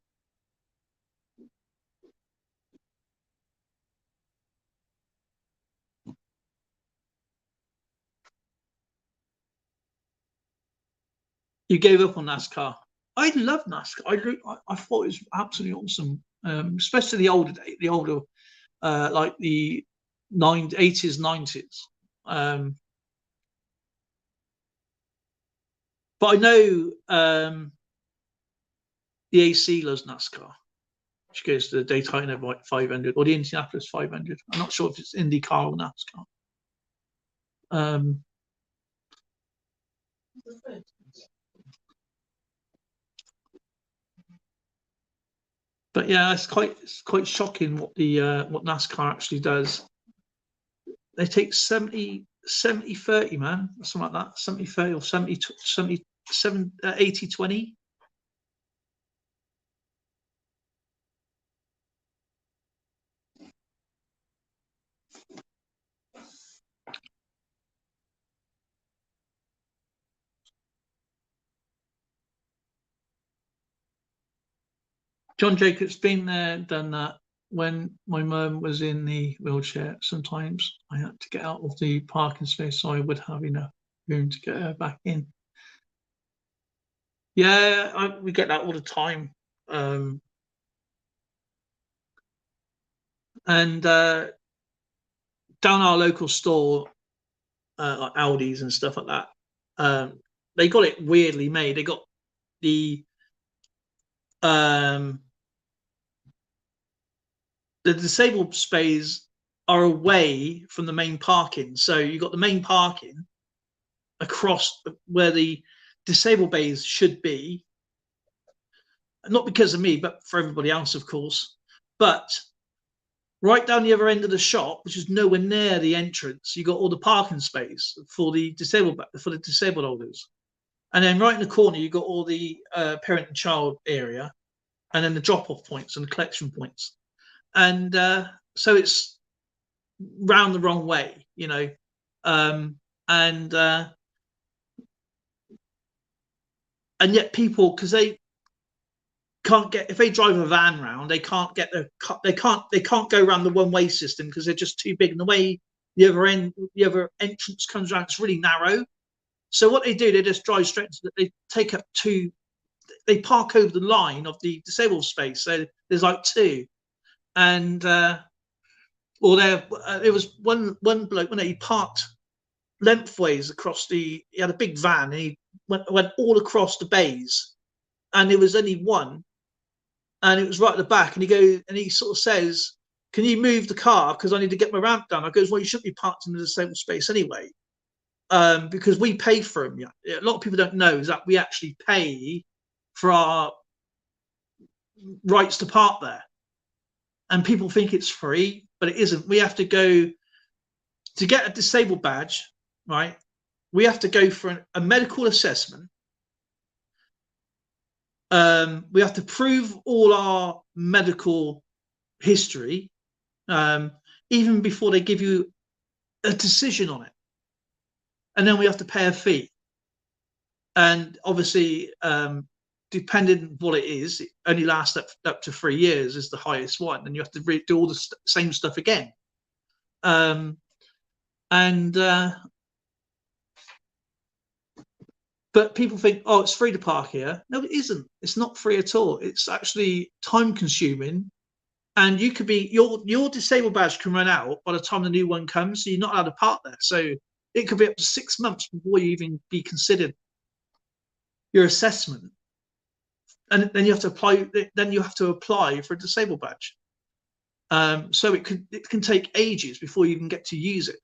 You gave up on NASCAR. I love NASCAR. I thought it was absolutely awesome, especially the older, like the 80s, 90s. But I know the AC loves NASCAR. She goes to the Daytona 500 or the Indianapolis 500. I'm not sure if it's IndyCar or NASCAR. But yeah, it's quite shocking what NASCAR actually does. They take 70-30, man, something like that, 70-30 or 80-20. John Jacobs been there, done that. When my mum was in the wheelchair, sometimes I had to get out of the parking space so I would have enough room to get her back in. Yeah, we get that all the time. And down our local store, like Aldi's and stuff like that, they got it weirdly made. They got the disabled space are away from the main parking. So you've got the main parking across where the disabled bays should be. Not because of me, but for everybody else, of course. But right down the other end of the shop, which is nowhere near the entrance, you got all the parking space for the disabled holders. And then right in the corner, you got all the parent and child area, and then the drop-off points and the collection points. And so it's round the wrong way, and yet people, because they can't get, if they drive a van round, they can't get they can't go around the one-way system because they're just too big. And the way the other entrance comes around, it's really narrow. So what they do, they just drive straight into they take up they park over the line of the disabled space. So there's like two. And there was one bloke when he parked lengthways across he had a big van and he went all across the bays, and there was only one, and it was right at the back. And he sort of says, "Can you move the car? Because I need to get my ramp down." I goes, "Well, you shouldn't be parked in the disabled space anyway, because we pay for them." A lot of people don't know is that we actually pay for our rights to park there, and people think it's free, but it isn't. We have to go to get a disabled badge, right? We have to go for a medical assessment. We have to prove all our medical history, even before they give you a decision on it. And then we have to pay a fee. And obviously, depending on what it is, it only lasts up to 3 years is the highest one. And you have to do all the same stuff again. But people think, oh, it's free to park here. No, it isn't. It's not free at all. It's actually time consuming. And you could be, your disabled badge can run out by the time the new one comes, so you're not allowed to park there. So it could be up to 6 months before you even be considered your assessment. And then you have to apply. Then you have to apply for a disabled badge. So it can take ages before you can get to use it.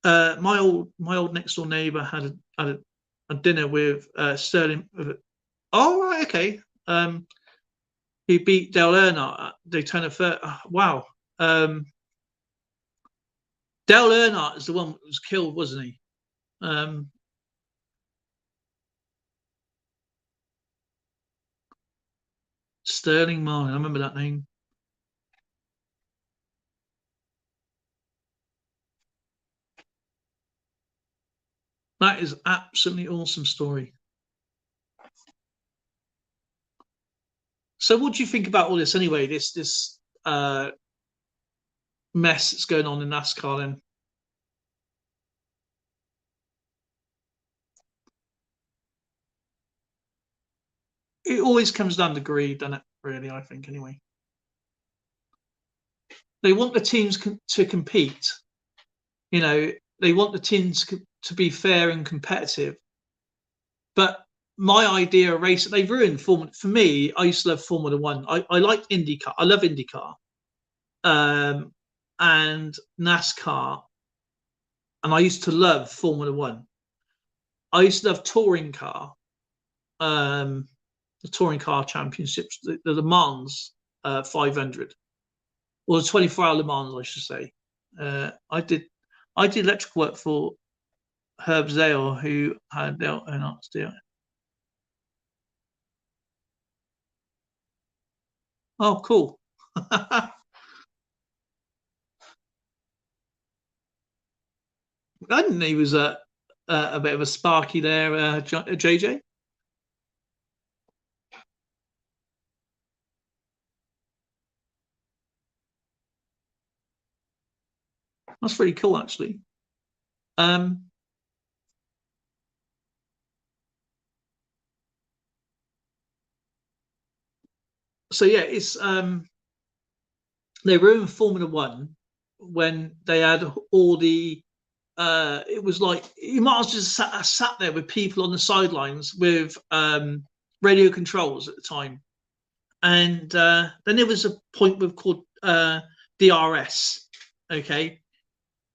My old next door neighbour had a dinner with Sterling. Oh right, okay. He beat Dale Earnhardt at Daytona 30. Wow. Dale Earnhardt is the one that was killed, wasn't he? Sterling Marlin, I remember that name. That is absolutely awesome story. So what do you think about all this anyway, this mess that's going on in NASCAR then? It always comes down to greed, doesn't it, really, I think, anyway. They want the teams to compete. You know, they want the teams to be fair and competitive. But my idea of race, they ruined Formula. For me, I used to love Formula One. I liked IndyCar. I love IndyCar, and NASCAR, and I used to love Formula One. I used to love touring car, the touring car championships, the Le Mans 500, or the 24-hour Le Mans, I should say. I did electrical work for Herb Zale, who had Dale Earnhardt steer. Oh, cool. I didn't know he was a bit of a sparky there, JJ. That's really cool, actually. So yeah, it's they were in Formula One when they had all the. It was like you might have just sat there with people on the sidelines with radio controls at the time, and then there was a point with called DRS. Okay,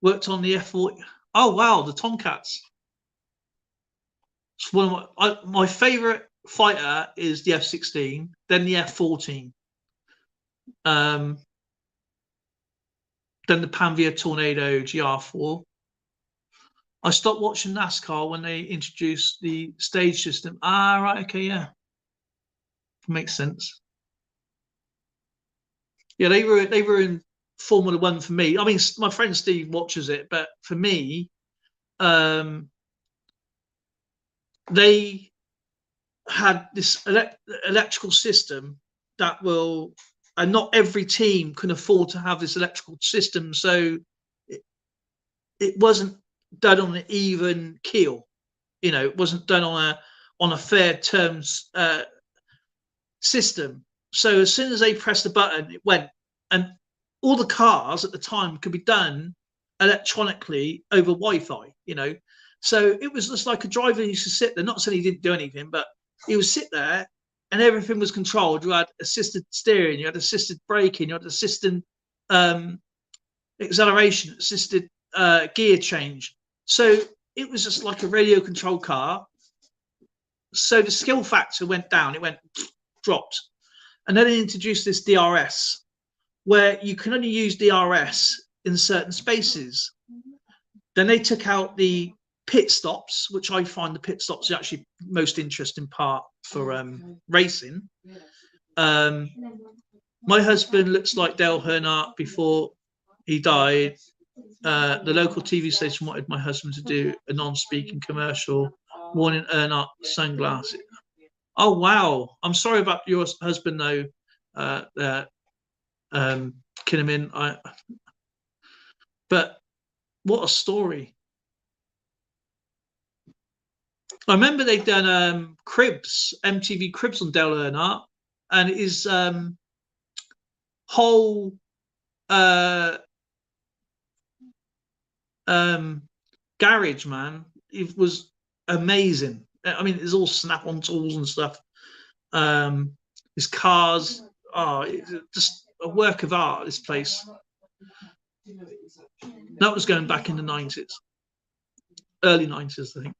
worked on the F40. Oh wow, the Tomcats. It's one of my favorite fighter is the F16, then the F14, then the Panvia Tornado GR4. I stopped watching NASCAR when they introduced the stage system. Ah, right, okay, yeah, makes sense. Yeah, they were in Formula One for me. I mean, my friend Steve watches it, but for me, they had this electrical system that will, and not every team can afford to have this electrical system, so it wasn't done on an even keel. You know, it wasn't done on a fair terms system. So as soon as they pressed the button, it went, and all the cars at the time could be done electronically over Wi-Fi. You know, so it was just like a driver used to sit there. Not saying he didn't do anything, but he would sit there and everything was controlled. You had assisted steering, you had assisted braking, you had assisted acceleration, assisted gear change. So it was just like a radio controlled car. So the skill factor went down, it went dropped. And then they introduced this DRS, where you can only use DRS in certain spaces. Then they took out the pit stops, which I find the pit stops are actually most interesting part for racing. My husband looks like Dale Earnhardt before he died. The local TV station wanted my husband to do a non-speaking commercial, warning Earnhardt sunglasses. Oh wow! I'm sorry about your husband though, Kinnaman. But what a story! I remember they'd done Cribs, MTV Cribs on Dale Earnhardt, and his whole garage, man, it was amazing. I mean, it's all snap-on tools and stuff. His cars, it's just a work of art, this place. That was going back in the 90s, early 90s, I think.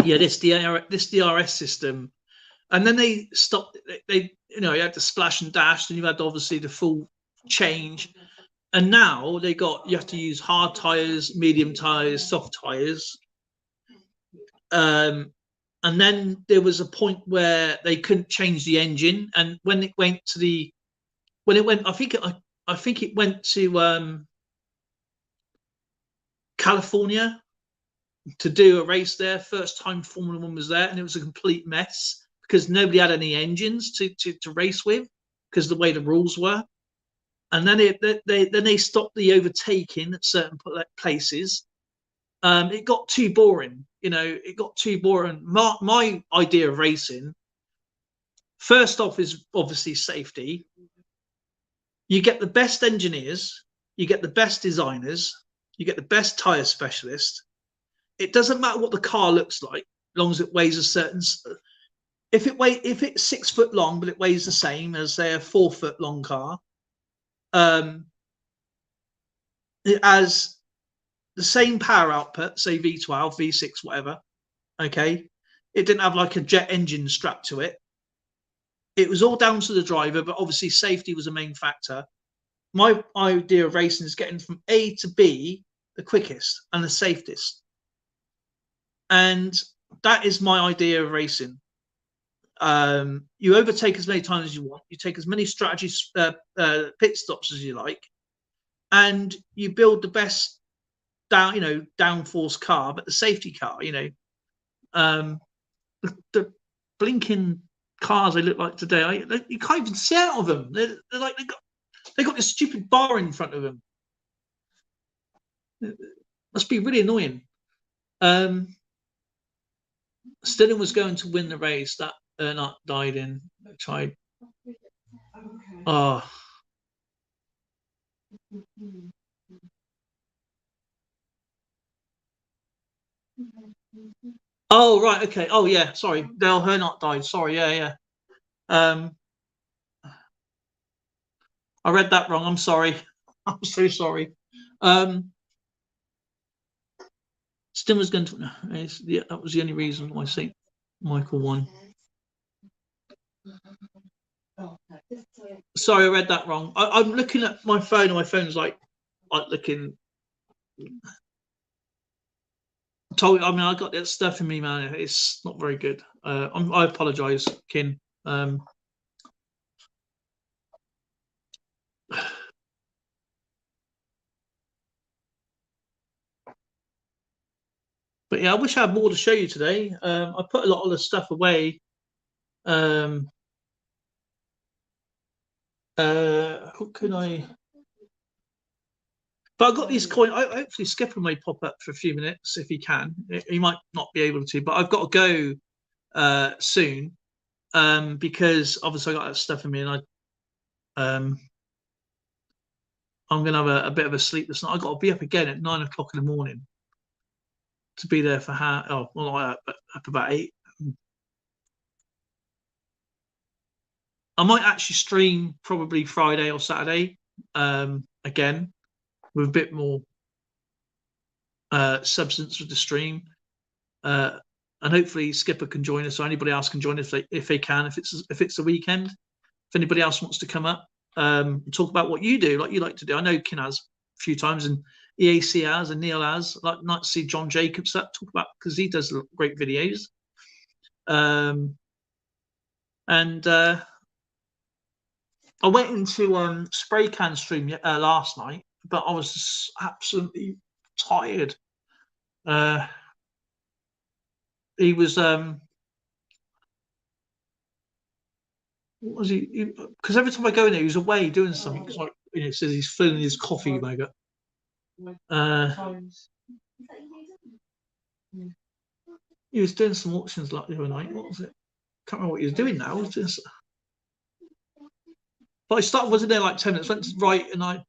Yeah, this DRS system, and then they stopped. They you had the splash and dash, and you had obviously the full change, and now you have to use hard tires, medium tires, soft tires, and then there was a point where they couldn't change the engine, and when it went, I think it went to California to do a race there. First time Formula One was there, and it was a complete mess because nobody had any engines to race with because of the way the rules were. And then they stopped the overtaking at certain places. It got too boring. It got too boring. My idea of racing, first off, is obviously safety. You get the best engineers, you get the best designers, you get the best tire specialists. It doesn't matter what the car looks like, as long as it weighs a certain. If it's 6 foot long, but it weighs the same as, say, a 4 foot long car, it has the same power output, say V12, V6, whatever. Okay, it didn't have like a jet engine strapped to it. It was all down to the driver, but obviously safety was a main factor. My idea of racing is getting from A to B the quickest and the safest. And that is my idea of racing. You overtake as many times as you want. You take as many strategies, pit stops as you like, and you build the best downforce car, but the safety car. The blinking cars they look like today, you can't even see out of them. They're like they got this stupid bar in front of them. It must be really annoying. Stillen was going to win the race that Earnhardt died in. Tried. Oh. Oh right, okay. Oh yeah, sorry. Dale Earnhardt died. Sorry, yeah. I read that wrong. I'm sorry. I'm so sorry. Stillen was going to. That was the only reason why St. Michael won. Sorry, I read that wrong. I'm looking at my phone, and my phone's like looking. I got that stuff in me, man. It's not very good. I apologize, Kin. But yeah, I wish I had more to show you today. I put a lot of the stuff away. How can I? But I've got these coins. Hopefully Skipper may pop up for a few minutes if he can. He might not be able to, but I've got to go soon. because obviously I got that stuff in me, and I'm going to have a bit of a sleepless night. I got to be up again at 9 o'clock in the morning to be there for up about 8. I might actually stream probably Friday or Saturday again with a bit more substance with the stream, and hopefully Skipper can join us, or anybody else can join us if they can. If it's the weekend, if anybody else wants to come up, talk about what you do, like you like to do. I know Kin has a few times, and EAC has, and Neil has. I'd like to see John Jacobs talk about, because he does great videos. I went into spray can stream last night, but I was just absolutely tired. He was what was he? Because every time I go in there, he was away doing something. Cause it says he's filling his coffee mug up. He was doing some auctions like the other night. What was it? Can't remember what he was doing now. But I wasn't there like 10 minutes. Went right, and I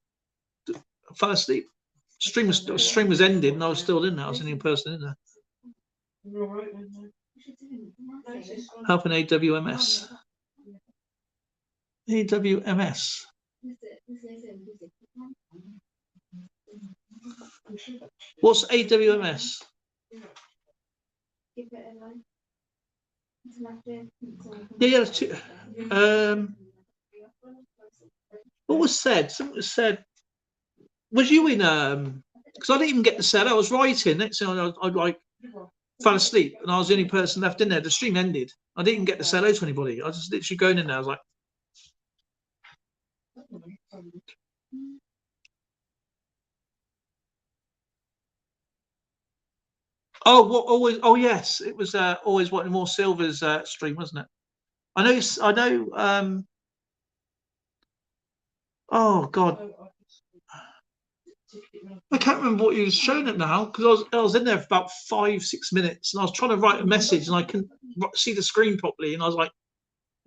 fell asleep. Stream was ending, and I was still in there. I was the only person in there. Helping AWMS. AWMS. What's AWMS? Yeah. What was said? Something was said. Was you in? Because I didn't even get the set. I was writing. Next thing I like fell asleep, and I was the only person left in there. The stream ended. I didn't even get to say hello to anybody. I was just literally going in there. I was like, oh, what always? Oh, yes, it was always wanting more Silver's stream, wasn't it? I know. Oh God, I can't remember what he was showing it now, because I was in there for about 5-6 minutes, and I was trying to write a message, and I couldn't see the screen properly, and I was like,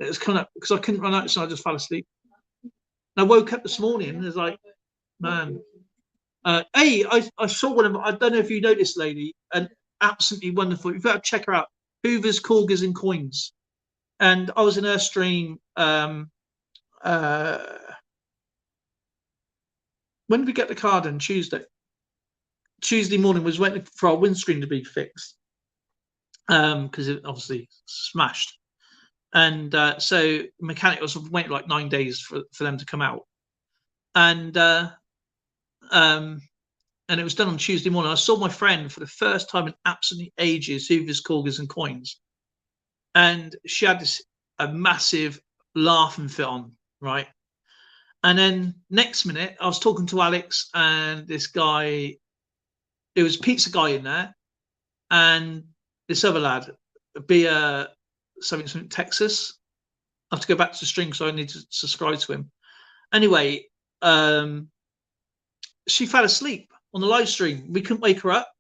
it was coming up because I couldn't run out, so I just fell asleep. And I woke up this morning, and it was like, man. Hey, I saw one of them. I don't know if you noticed, lady, and absolutely wonderful. You've got to check her out. Hoovers, Corgers, and Coins. And I was in her stream. When did we get the card in? Tuesday. Tuesday morning was waiting for our windscreen to be fixed, because it obviously smashed. And so mechanic was waiting like 9 days for them to come out. And it was done on Tuesday morning. I saw my friend for the first time in absolutely ages, Hoovers, Corgers, and Coins. And she had a massive laughing fit on, right? And then next minute, I was talking to Alex and this guy. It was a pizza guy in there, and this other lad, something Texas. I have to go back to the stream, so I need to subscribe to him. Anyway, she fell asleep on the live stream. We couldn't wake her up,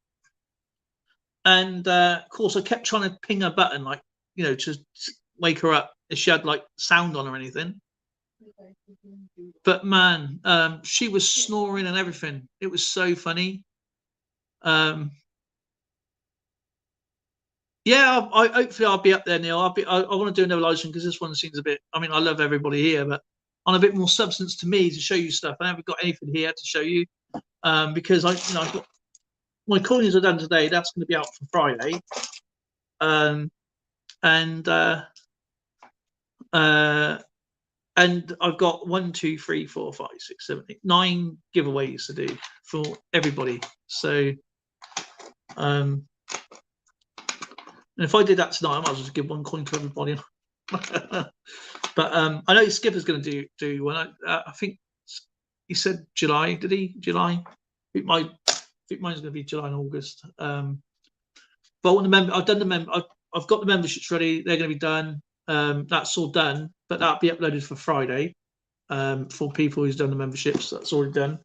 and of course I kept trying to ping her button, like, to wake her up if she had like sound on or anything. But man, she was snoring and everything. It was so funny. Yeah, hopefully I'll be up there, Neil. I want to do another live stream, because this one seems a bit. I mean, I love everybody here, but on a bit more substance to me to show you stuff. I haven't got anything here to show you, because I've got my coins are done today. That's going to be out for Friday, and I've got 1, 2, 3, 4, 5, 6, 7, 8, 9 giveaways to do for everybody. So, and if I did that tonight, I might as well just give 1 coin to everybody. But I know Skipper's going to do one. I think he said July. Did he? July. I think mine's going to be July and August. But I want the member. I've done the member. I've got the memberships ready. They're going to be done. That's all done, but that'll be uploaded for Friday. For people who's done the memberships, that's already done.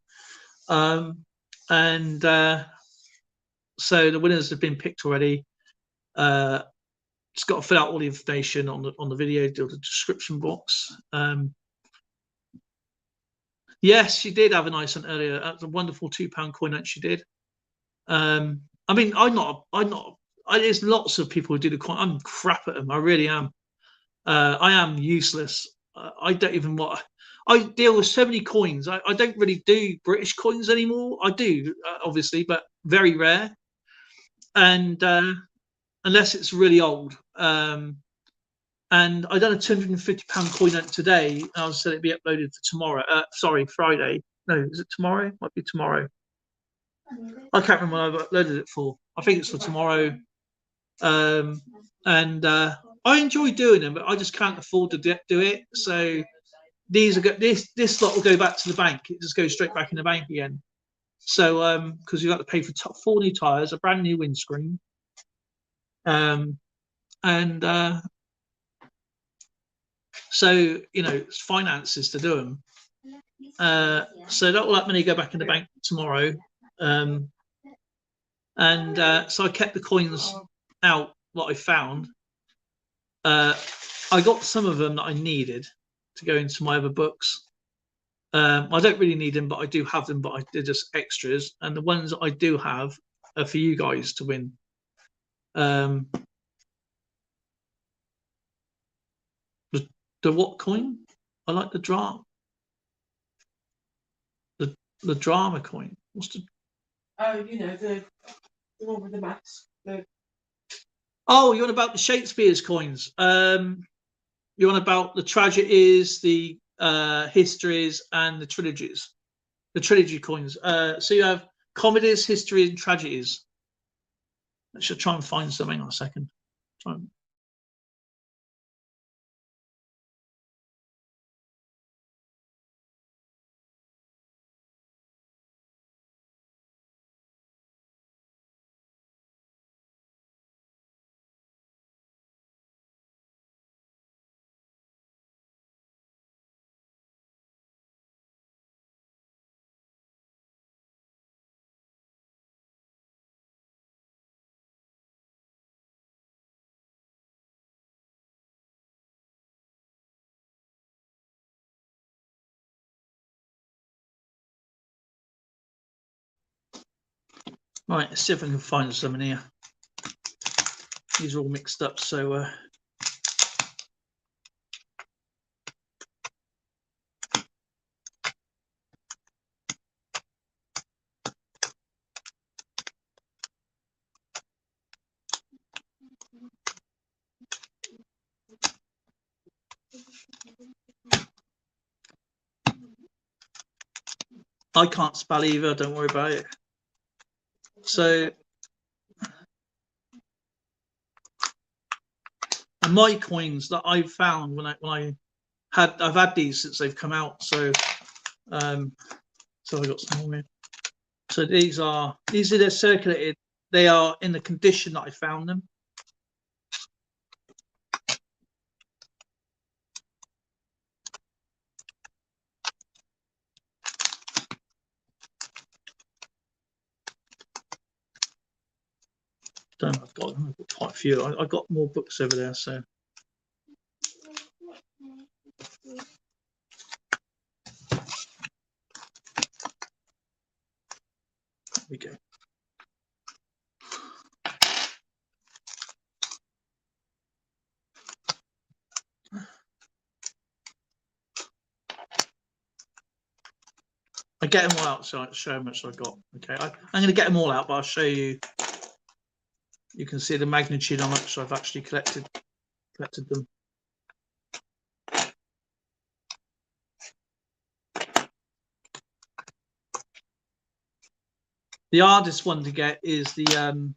So the winners have been picked already. just got to fill out all the information on the video, do the description box. Yes, she did have an ice hunt earlier. That's a wonderful £2 coin hunt she did. I mean, there's lots of people who do the coin. I'm crap at them. I really am. I am useless. I don't even want. I deal with so many coins. I don't really do British coins anymore. I do, obviously, but very rare. And unless it's really old. And I done a £250 coin hunt today. And I said it'd be uploaded for tomorrow. Sorry, Friday. No, is it tomorrow? Might be tomorrow. I can't remember what I've uploaded it for. I think it's for tomorrow. And I enjoy doing them, but I just can't afford to do it. So these are this lot will go back to the bank. It just goes straight back in the bank again. So because you have to pay for 4 new tires, a brand new windscreen, and so it's finances to do them. So that will let money go back in the bank tomorrow. So I kept the coins out what I found. I got some of them that I needed to go into my other books. I don't really need them, but I do have them, but they're just extras. And the ones that I do have are for you guys to win. The what coin? I like the drama. The drama coin. What's the? Oh, the one with the maths. Oh, you're on about the Shakespeare's coins. You're on about the tragedies, the histories, and the trilogies. The trilogy coins. So you have comedies, histories, and tragedies. I should try and find something on a second. Right, let's see if I can find some in here. These are all mixed up, so I can't spell either, don't worry about it. So and my coins that I've found I've had these since they've come out. So so I got some more here. So these are they're circulated. They are in the condition that I found them. I've got quite a few. I've got more books over there, so. There we go. I get them all out, so I'll show how much I've got. Okay, I'm going to get them all out, but I'll show you. You can see the magnitude how much I've actually collected them. The hardest one to get is the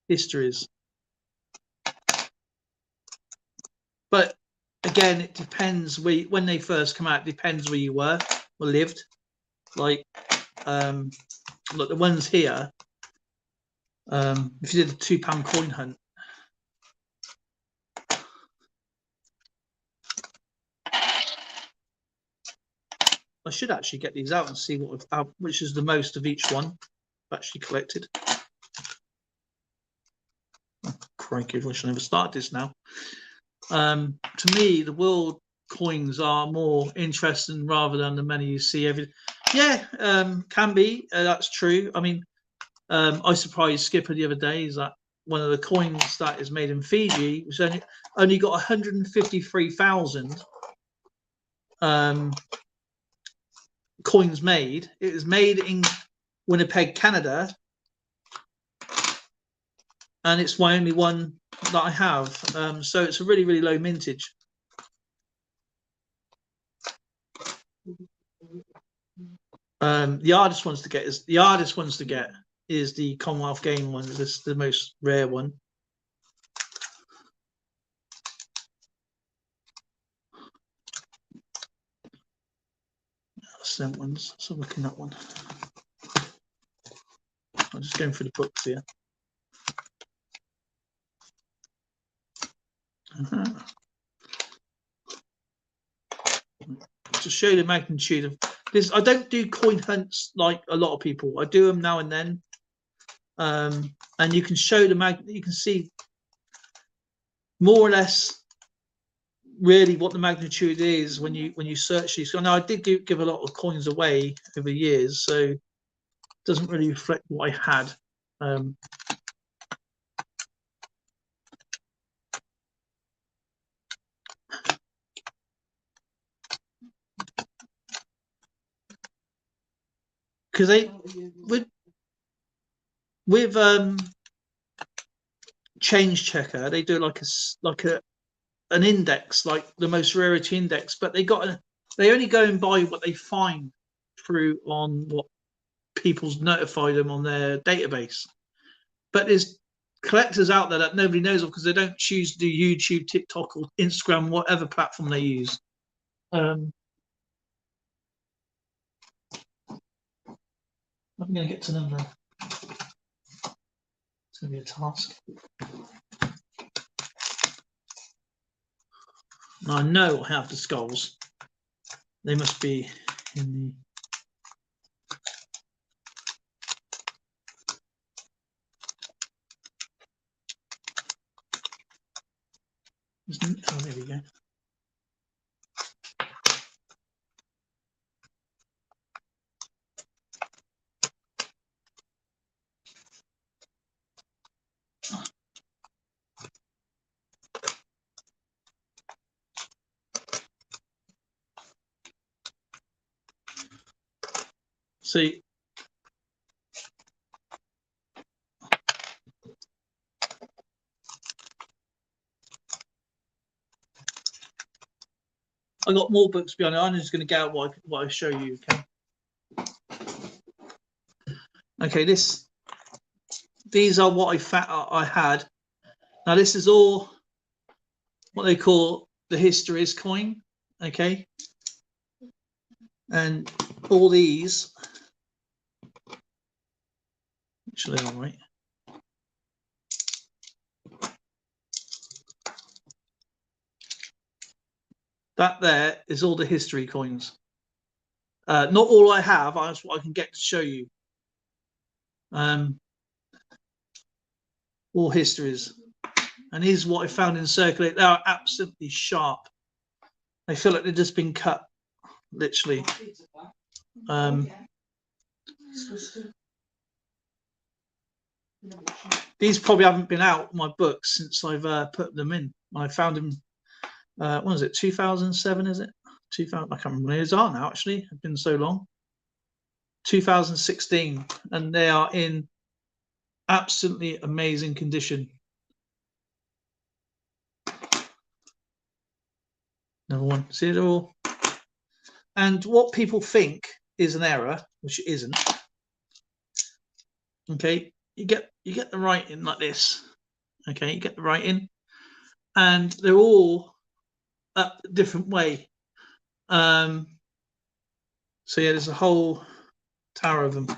histories. But again, it depends when they first come out, it depends where you were or lived. Like look, the ones here, if you did a £2 coin hunt, I should actually get these out and see which is the most of each one I've actually collected. Oh, crap. crikey, I wish I never started this now. To me, the world coins are more interesting rather than the money you see every. Yeah, can be. That's true. I mean, I surprised Skipper the other day is that one of the coins that is made in Fiji was only got 153,000 coins made. It was made in Winnipeg, Canada, and it's my only one that I have. So it's a really, really low mintage. The hardest ones to get is the Commonwealth Game one. This is the most rare one. Sent ones. So look in that one. I'm just going through the books here. To show the magnitude of this, I don't do coin hunts like a lot of people. I do them now and then, and you can show you can see more or less really what the magnitude is when you search these. Now I did give a lot of coins away over years, so it doesn't really reflect what I had. Because they with Change Checker, they do like an index, like the most rarity index, but they only go and buy what they find through on what people's notify them on their database. But there's collectors out there that nobody knows of because they don't choose to do YouTube, TikTok, or Instagram, whatever platform they use. I'm going to get to number. It's going to be a task. Now I know I have the skulls. They must be in the. Oh, there we go. See, I got more books behind it. I'm just going to get out what I show you. Okay, these are what I had. Now this is all what they call the Histories coin. Okay, and all these. Actually, all right. That there is all the history coins. Not all I have. That's what I can get to show you. All histories, and here's what I found in Circulate. They are absolutely sharp. They feel like they've just been cut, literally. These probably haven't been out in my books since I've put them in. I found them. What is it? 2007? Is it? 2000? I can't remember when these are now. Actually, it's been so long. 2016, and they are in absolutely amazing condition. Another one. See it all. And what people think is an error, which it isn't. Okay, you get the writing like this. Okay, you get the writing, and they're all a different way. So yeah, there's a whole tower of them.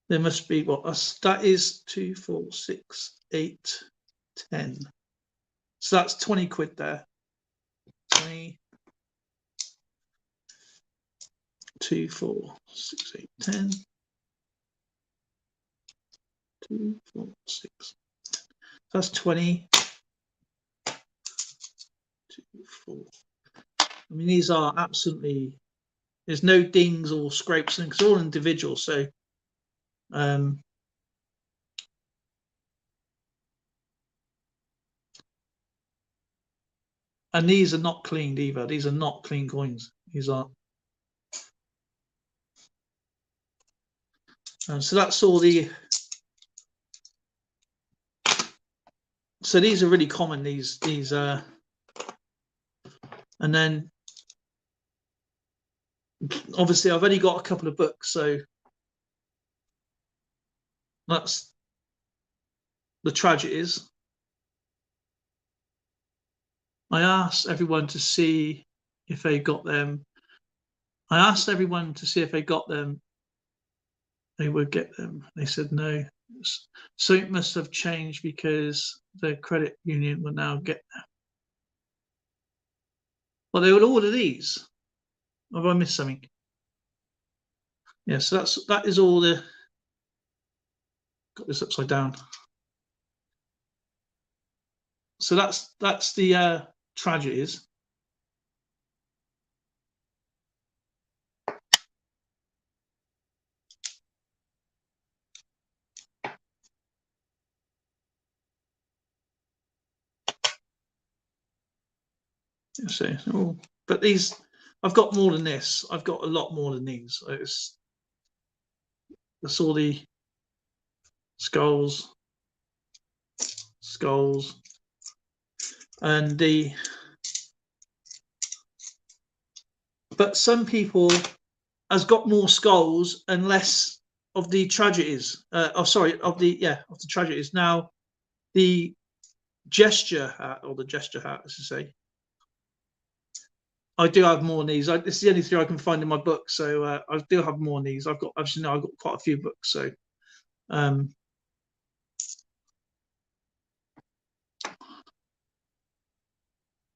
There must be what that is 2, 4, 6, 8, 10. So that's 20 quid there. 20, 2, 4, 6, 8, 10. 2, 4, 6. That's 20. 2, 4. I mean, these are absolutely. There's no dings or scrapes, and it's all individual. So, and these are not cleaned either. These are not clean coins. These are. So that's all the. So these are really common. These and then obviously I've only got a couple of books, so that's the tragedies. I asked everyone to see if they got them. I asked everyone to see if they got them. They would get them. They said no. So it must have changed because the credit union will now get them. Well, they would order these. Have I missed something? Yeah, so that is all the. Got this upside down. So that's the tragedies. See, oh, but these, I've got more than this. I've got a lot more than these. That's all the skulls, and the. But some people has got more skulls and less of the tragedies. Of the tragedies. Now, the gesture hat, or the gesture hat, as you say. I do have more of these. This is the only three I can find in my book, so I do have more of these. I've got quite a few books, so.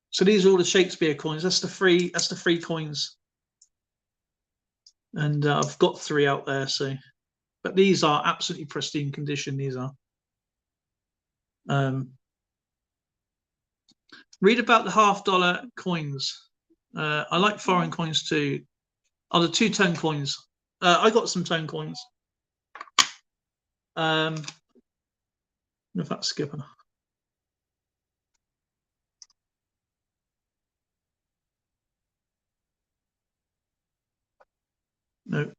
So these are all the Shakespeare coins. That's the free coins, and I've got 3 out there. So, but these are absolutely pristine condition. These are. Read about the $50 coins. I like foreign coins too. Oh, the 2-tone coins. I got some tone coins. If that's Skipper. No.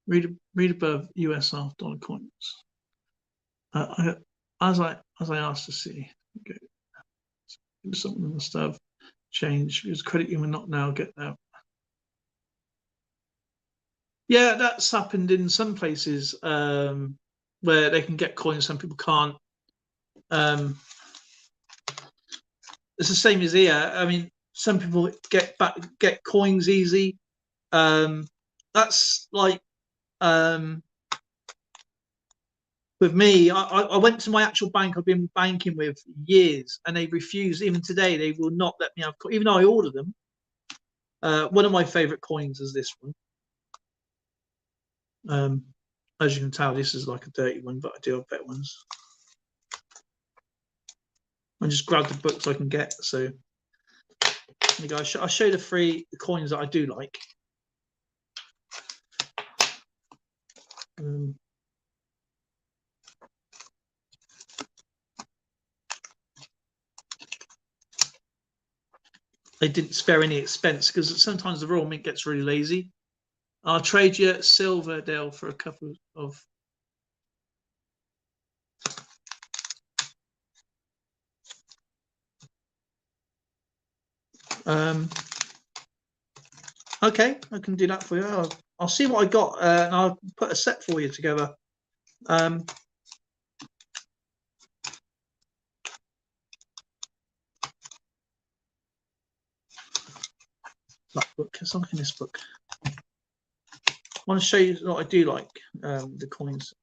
Read above US $50 coins. As I asked to see. Okay. Something must have changed because credit union not now get that. Yeah, that's happened in some places where they can get coins, some people can't. It's the same as here. I mean, some people get coins easy. That's like with me. I went to my actual bank I've been banking with years, and they refuse. Even today, they will not let me have, even though I ordered them. One of my favorite coins is this one. As you can tell, this is like a dirty one, but I do have better ones. I just grab the books I can get. So there you go. I'll show the coins that I do like. They didn't spare any expense because sometimes the Royal Mint gets really lazy. I'll trade you Silverdale for a couple of. Okay, I can do that for you. I'll see what I got, and I'll put a set for you together. That book. There's something in this book. I want to show you what I do like. The coins.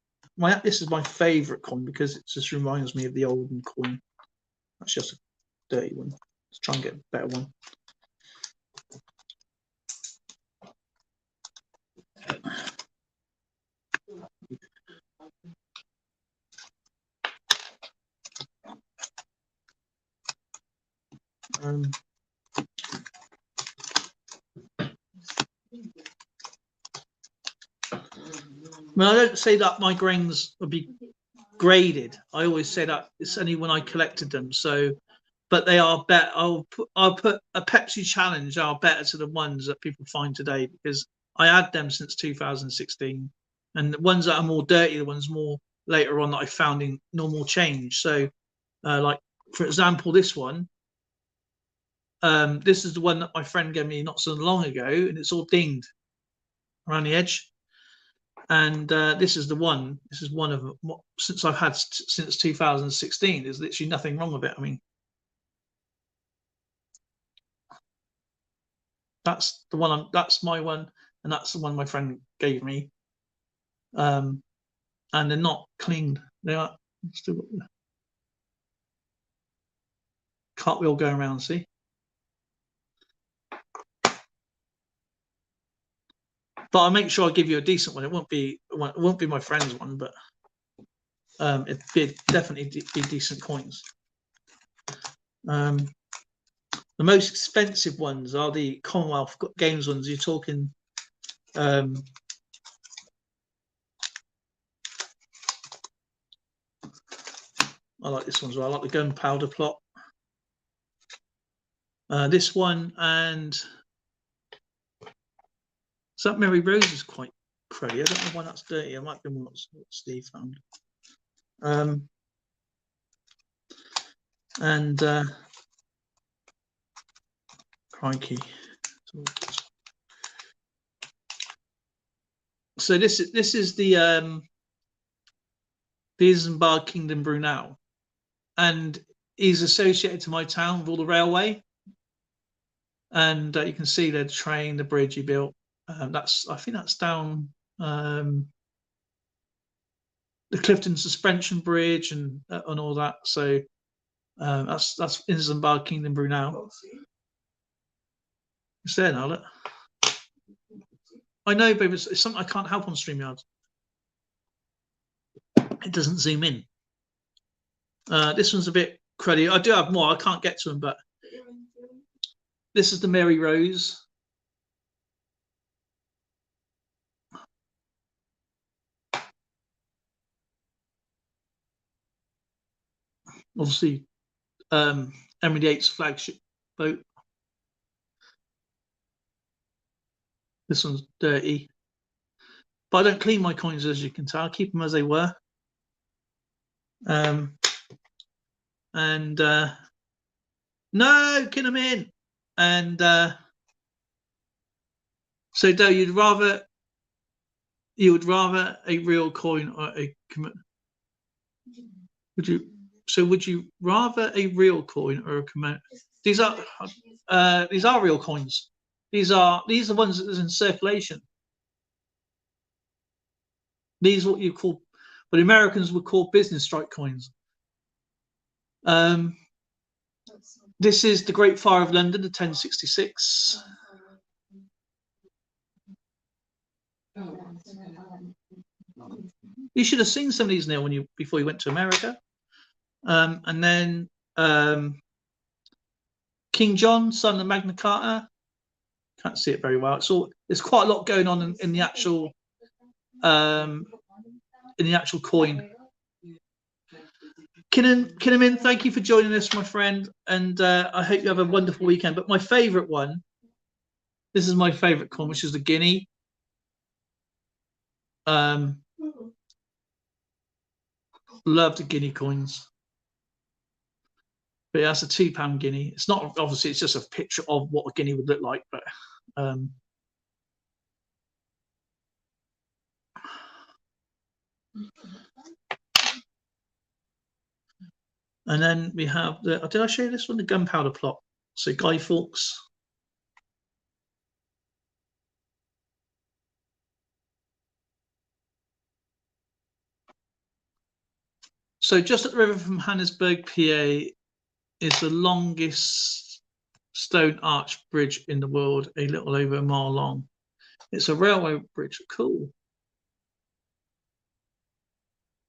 This is my favourite coin because it just reminds me of the olden coin. That's just a dirty one. Let's try and get a better one. mean, I don't say that my grains would be graded. I always say that it's only when I collected them. So, but they are better. I'll put a Pepsi Challenge are better to the ones that people find today, because I had them since 2016, and the ones that are more dirty, the ones more later on that I found in normal change. So, like for example, this one. This is the one that my friend gave me not so long ago, and it's all dinged around the edge. And this is the one. This is one of since I've had since 2016. There's literally nothing wrong with it. I mean, that's the one. That's my one, and that's the one my friend gave me. And they're not cleaned. They are still got the cartwheel going around. See. But I'll make sure I give you a decent one. It won't be my friend's one, but it'd definitely be decent coins. The most expensive ones are the Commonwealth Games ones. You're talking I like this one as well. I like the gunpowder plot. This one, and St. Mary Rose is quite cruddy. I don't know why that's dirty. It might be what Steve found. And crikey. So this is the Isambard Kingdom Brunel, and he's associated to my town with all the railway. And you can see the train, the bridge he built. I think that's down the Clifton Suspension Bridge and all that. So that's Isambard Kingdom Brunel. It's there now, look. I know, but it's something I can't help on StreamYard. It doesn't zoom in. This one's a bit cruddy. I do have more. I can't get to them, but this is the Mary Rose. Obviously, Henry VIII's flagship boat. This one's dirty, but I don't clean my coins, as you can tell. I keep them as they were. And no, get them in. And so, Doe, you would rather a real coin or a would you rather a real coin or a command? These are real coins. These are ones that is in circulation. These are what you call, what Americans would call business strike coins. This is the Great Fire of London, the 1066. You should have seen some of these, Neil, before you went to America. And then King John, son of Magna Carta. Can't see it very well. There's quite a lot going on in the actual coin. Kinnamin, thank you for joining us, my friend, and I hope you have a wonderful weekend. But my favourite one, this is my favourite coin, which is the guinea. Love the guinea coins. But yeah, that's a £2 guinea. It's not, obviously, it's just a picture of what a guinea would look like, but and then we have did I show you this one? The gunpowder plot. So Guy Fawkes. So just at the river from Hannesburg, PA, is the longest stone arch bridge in the world, a little over a mile long. It's a railway bridge. Cool.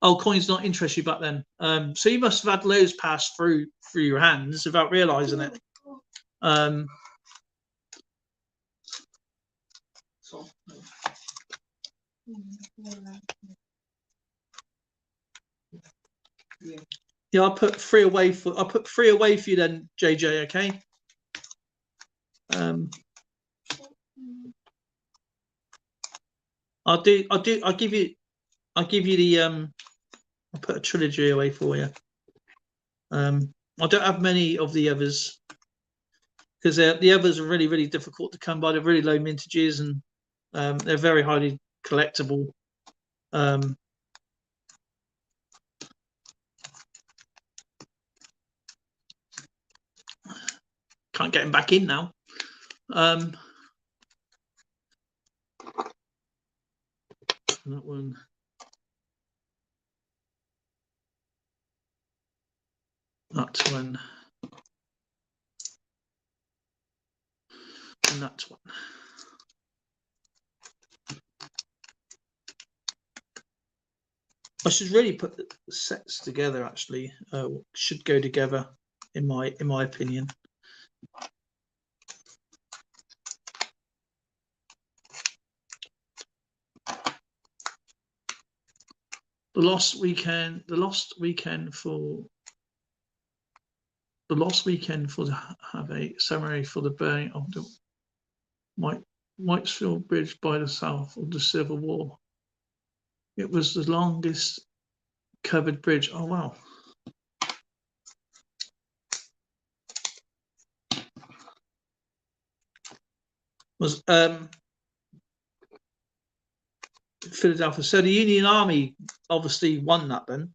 Oh, coins not interest you back then. So you must have had loads pass through your hands without realising it. Yeah, I'll put 3 away for you then, JJ, okay? I'll give you the I'll put a trilogy away for you. I don't have many of the others because the others are really, really difficult to come by. They're really low mintages and they're very highly collectible. Can't get him back in now. That one. That one. And that one. I should really put the sets together. Actually, should go together, in my opinion. The Lost Weekend for have a summary for the burning of the Whitesfield Bridge by the south of the Civil War. It was the longest covered bridge. Oh wow. Was Philadelphia. So the Union Army obviously won that then.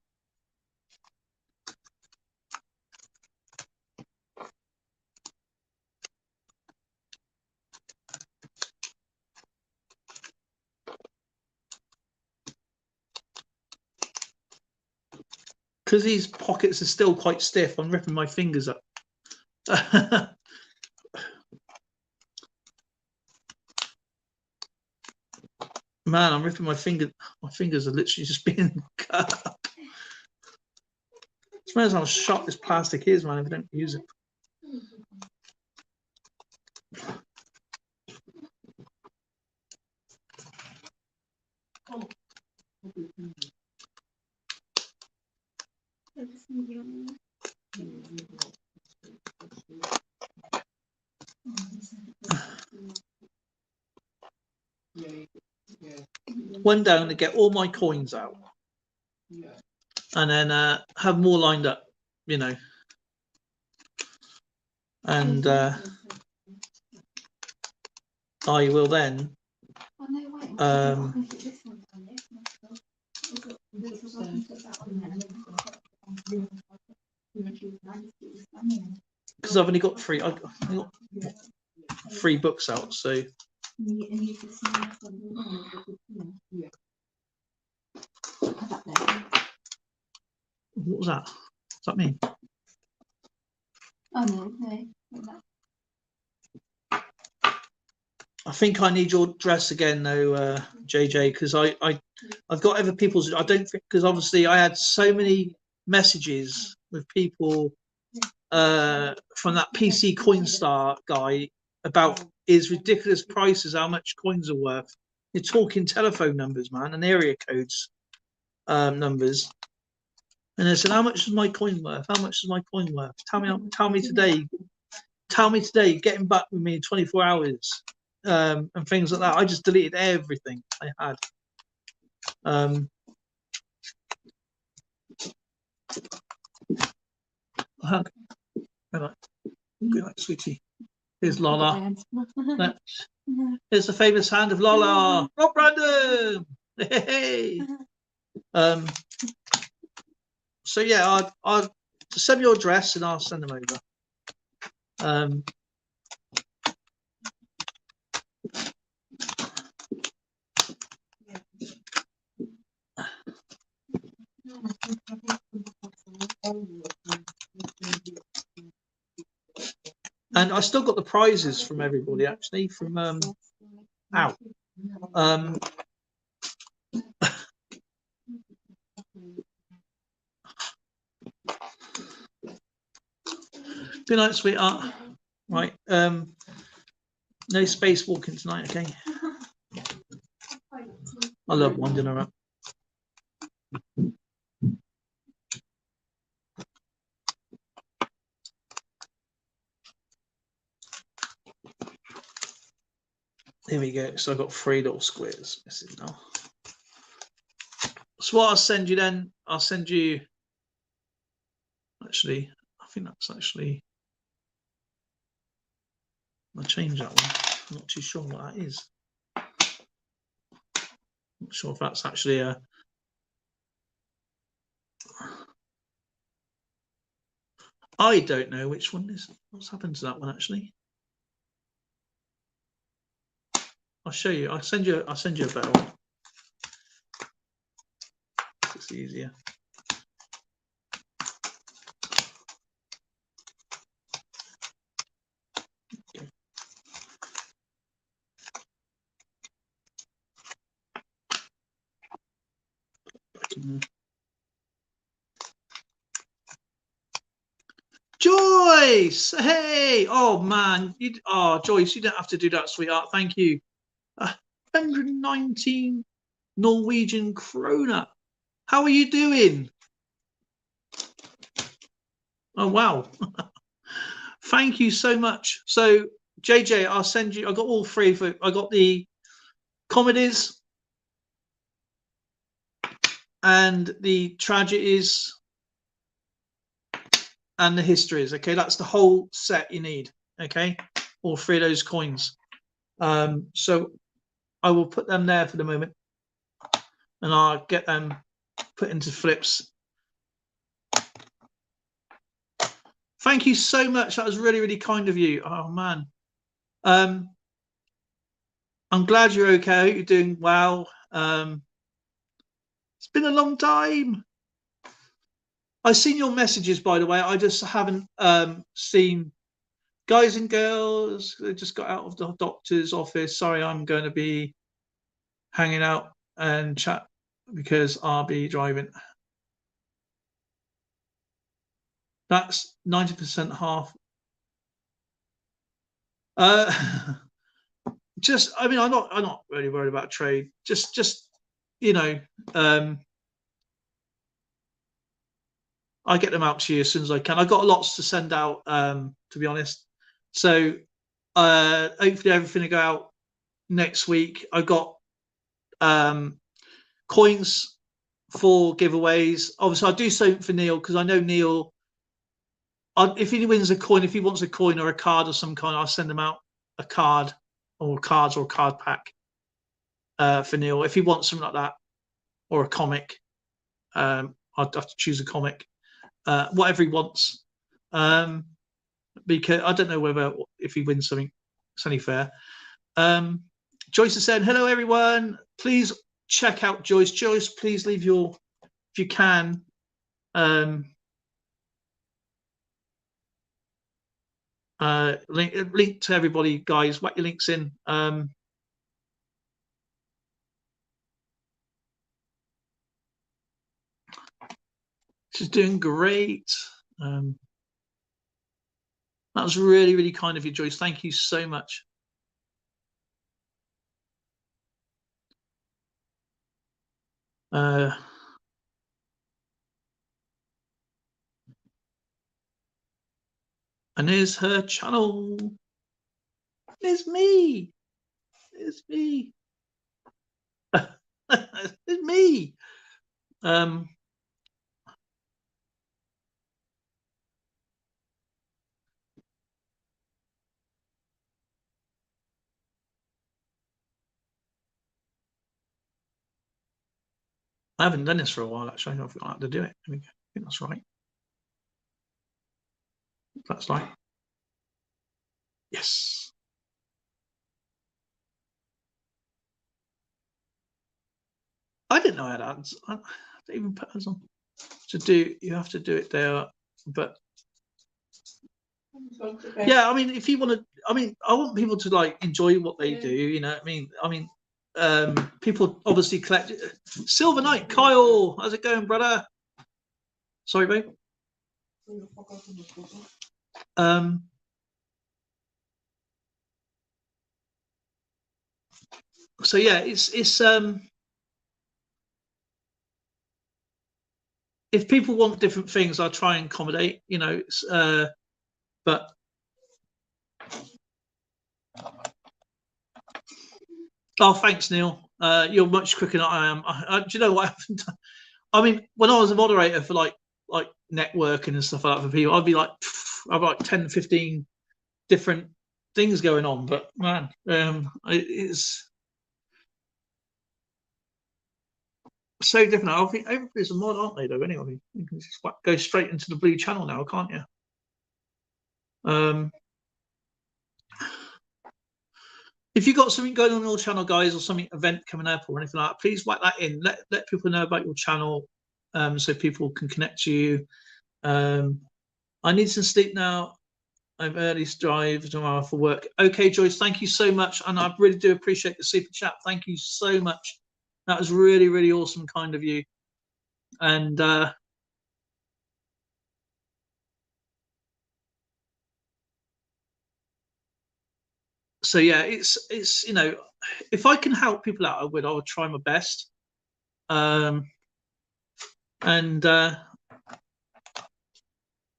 Because these pockets are still quite stiff, I'm ripping my fingers up. Man, I'm ripping my fingers. My fingers are literally just being cut up. Smells how sharp this plastic is, man, if you don't use it. Went down to get all my coins out, and then have more lined up, you know. And I will then because I've only got 3 books out, so what was that? What's that mean? Oh no, no. I think I need your address again though, JJ, because I've got other people's. I don't think, because obviously I had so many messages with people from that PC Coinstar guy about his ridiculous prices, how much coins are worth. You're talking telephone numbers, man, and area codes numbers. And I said, how much is my coin worth? How much is my coin worth? Tell me today. Tell me today. Getting back with me in 24 hours. And things like that. I just deleted everything I had. Good night, sweetie. Here's Lola. Here's the famous hand of Lola. Rob Random. Hey. So yeah, I'll send me your address and I'll send them over. And I still got the prizes from everybody, actually, from out. Good night, sweetheart. Right. No space walking tonight, okay? I love winding her up. Here we go. So I've got 3 little squares missing now. So what I'll send you then, I'll send you, actually, I think that's actually, I'll change that one. I'm not too sure what that is. Not sure if that's actually a, I don't know which one is, what's happened to that one actually. I'll show you, I'll send you a better one. It's easier. Okay. Joyce, hey, oh man, Joyce, you don't have to do that, sweetheart. Thank you. 119 Norwegian krona. How are you doing? Oh wow. Thank you so much. So JJ, I'll send you, I got all 3 for, I got the comedies and the tragedies and the histories. Okay, that's the whole set you need. Okay, all 3 of those coins. So I will put them there for the moment, and I'll get them put into flips. Thank you so much. That was really, really kind of you. Oh man, I'm glad you're okay. You're doing well. It's been a long time. I've seen your messages, by the way. I just haven't seen. Guys and girls, they just got out of the doctor's office. Sorry, I'm going to be hanging out and chat because I'll be driving. That's 90% half. Just, I mean, I'm not really worried about trade. Just, you know, I get them out to you as soon as I can. I've got lots to send out, to be honest. So hopefully everything will go out next week. I got coins for giveaways. Obviously, I'll do something for Neil because I know Neil. If he wins a coin, if he wants a coin or a card of some kind, I'll send him out a card or cards or a card pack for Neil. If he wants something like that or a comic, I'd have to choose a comic. Whatever he wants, because I don't know whether if he wins something, it's only fair. Joyce is saying, hello everyone. Please check out Joyce. Joyce, please leave your, if you can, link to everybody, guys. Whack your links in. She's doing great. That was really, really kind of you, Joyce. Thank you so much. And here's her channel. It's me. It's me. It's me. I haven't done this for a while, actually. I've got to do it. I think that's right. That's right. Yes. I didn't know I had ads. I didn't even put ads on. To do, you have to do it there. But yeah, I mean, if you want to, I mean, I want people to like enjoy what they do. You know what I mean, people obviously collect. Silver Knight, Kyle, how's it going, brother? Sorry, babe. So yeah, it's if people want different things, I'll try and accommodate. You know, but oh, thanks, Neil. You're much quicker than I am. Do you know what I haven't done? I mean, when I was a moderator for like networking and stuff like that for people, I'd be like, I've like 10, 15 different things going on. But man, it's so different. I think everybody's a mod, aren't they? Though anyway, you can just go straight into the blue channel now, can't you? If you've got something going on your channel, guys, or something event coming up or anything like that, please whack that in. Let people know about your channel, so people can connect to you. I need some sleep now. I'm early drive tomorrow for work. Okay, Joyce, thank you so much, and I really do appreciate the super chat. Thank you so much. That was really, really awesome, kind of you. And so yeah, it's you know, if I can help people out, I would try my best.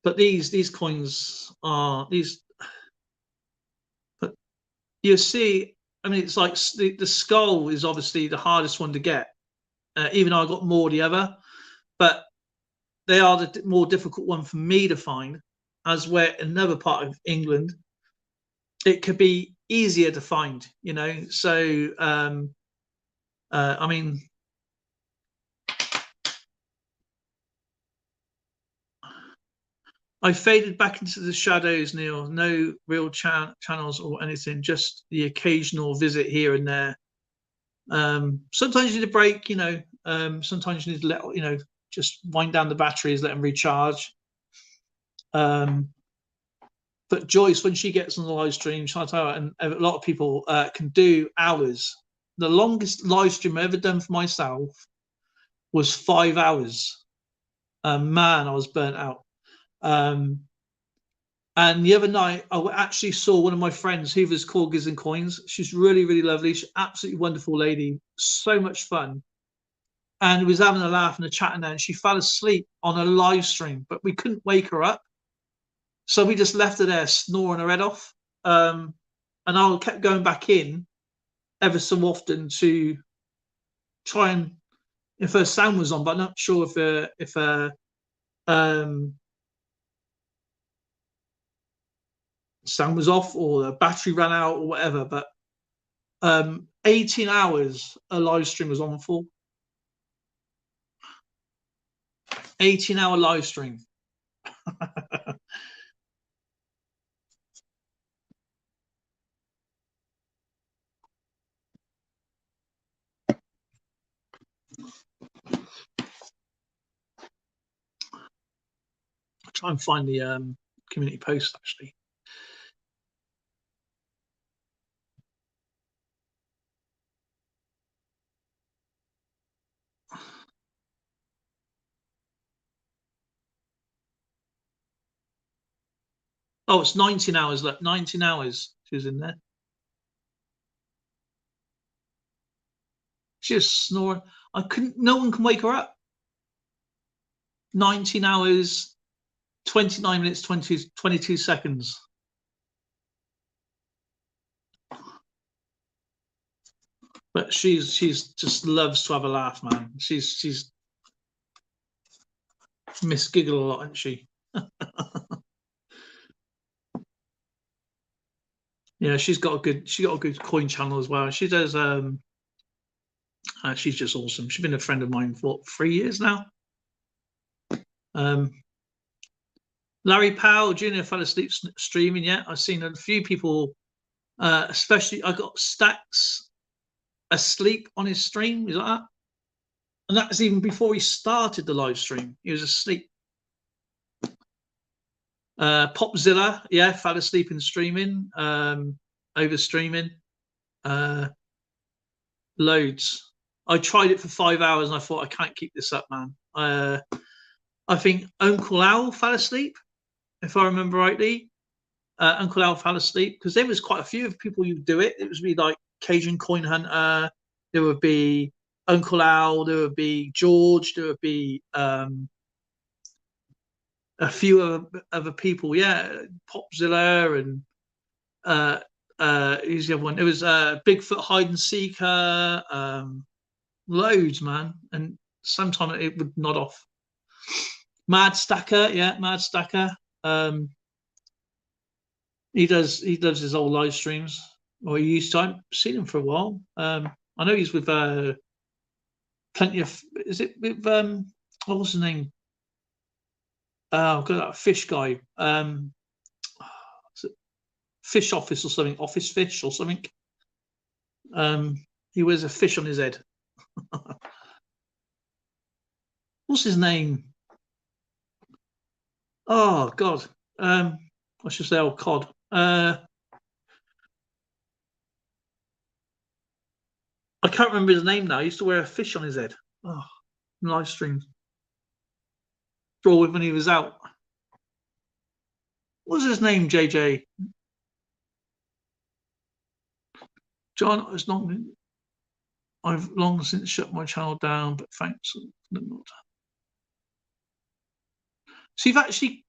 But these coins are these. But you see, I mean, it's like the skull is obviously the hardest one to get. Even though I got more the other, but they are the more difficult one for me to find. As where another part of England, it could be easier to find. You know, so I mean. I faded back into the shadows, Neil. No real channels or anything, just the occasional visit here and there. Sometimes you need a break, you know. Sometimes you need to let, you know, just wind down the batteries, let them recharge. But Joyce, when she gets on the live stream, and a lot of people can do hours. The longest live stream I ever done for myself was 5 hours. Man, I was burnt out. And the other night, I actually saw one of my friends, Hoover's Corgis and Coins. She's really, really lovely. She's an absolutely wonderful lady. So much fun. And we was having a laugh and a chat and then she fell asleep on a live stream, but we couldn't wake her up. So we just left her there snoring her head off. And I kept going back in ever so often to try and, if her sound was on, but I'm not sure if her sound was off or the battery ran out or whatever. But 18 hours a live stream was on for. 18-hour live stream. I'll try and find the community post actually. Oh, it's 19 hours left. 19 hours she was in there. She was snoring. No one can wake her up. 19 hours, 29 minutes, 22 seconds. But she's just loves to have a laugh, man. She's Miss Giggle a lot, isn't she? Yeah, she's got a good coin channel as well. She does she's just awesome. She's been a friend of mine for 3 years now. Larry Powell Jr. fell asleep streaming yet. I've seen a few people, especially I got Stacks asleep on his stream. Is that? And that was even before he started the live stream. He was asleep. Popzilla, yeah, fell asleep in streaming, over streaming. Loads. I tried it for 5 hours and I thought I can't keep this up, man. I think Uncle Al fell asleep, if I remember rightly. Uncle Al fell asleep because there was quite a few of people who do it. It would be like Cajun Coin Hunter. There would be Uncle Al. There would be George. There would be a few other people. Yeah, Popzilla and who's the other one? It was Bigfoot Hide and Seeker. Loads, man, and sometimes it would nod off. Mad Stacker, yeah, Mad Stacker. He does his old live streams, or he used to. I haven't seen him for a while. I know he's with plenty of. Is it with what was his name? Oh, got that fish guy. Fish Office or something. Office Fish or something. He wears a fish on his head. What's his name? Oh God. I should say, oh COD. I can't remember his name now. He used to wear a fish on his head. Oh, live streams. Draw with when he was out. What was his name, JJ? John is not. I've long since shut my channel down, but thanks. So you've actually,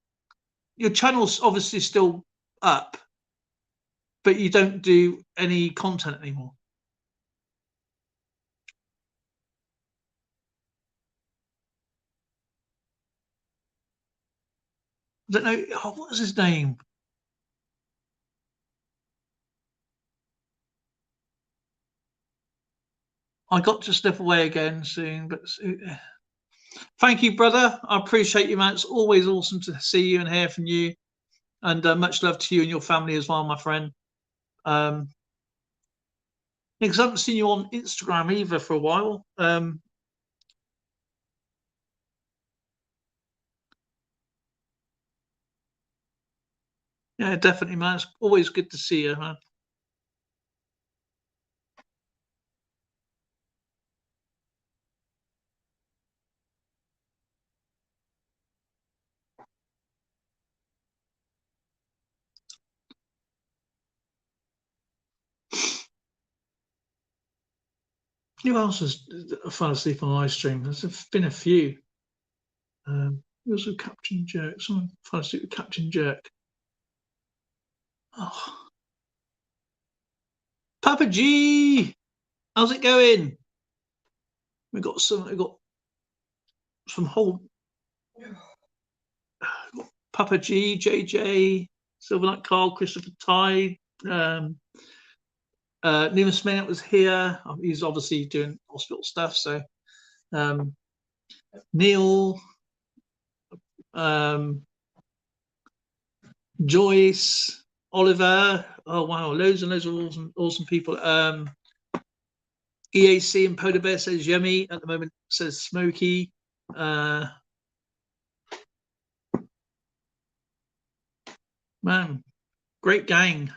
your channel's obviously still up, but you don't do any content anymore. I don't know. Oh, what was his name? I got to step away again soon, but thank you, brother. I appreciate you, man. It's always awesome to see you and hear from you, and much love to you and your family as well, my friend. Because I haven't seen you on Instagram either for a while. Yeah, definitely, man. It's always good to see you, man. Who else has fell asleep on live stream? There's been a few. Also Captain Jerk. Someone fell asleep with Captain Jerk. Oh. Papa G, how's it going? We got some whole Papa G, JJ, Silverlight Carl, Christopher Tide, Nima Smith was here. He's obviously doing hospital stuff. So Neil, Joyce, Oliver. Oh wow, loads and loads of awesome people. EAC and Polar Bear says yummy at the moment. Says smoky. Man, great gang.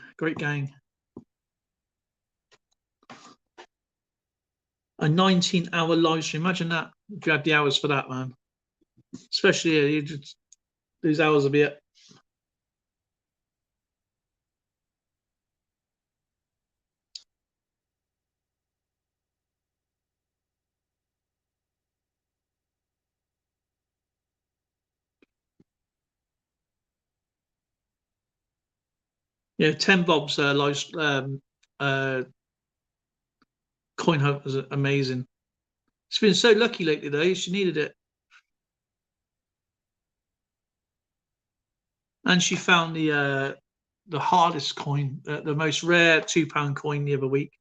A 19-hour live stream. Imagine that if you had the hours for that, man. Especially these hours will be it. Yeah, 10 Bob's live coin hunt was amazing. It's been so lucky lately though. She needed it. And she found the hardest coin, the most rare £2 coin the other week,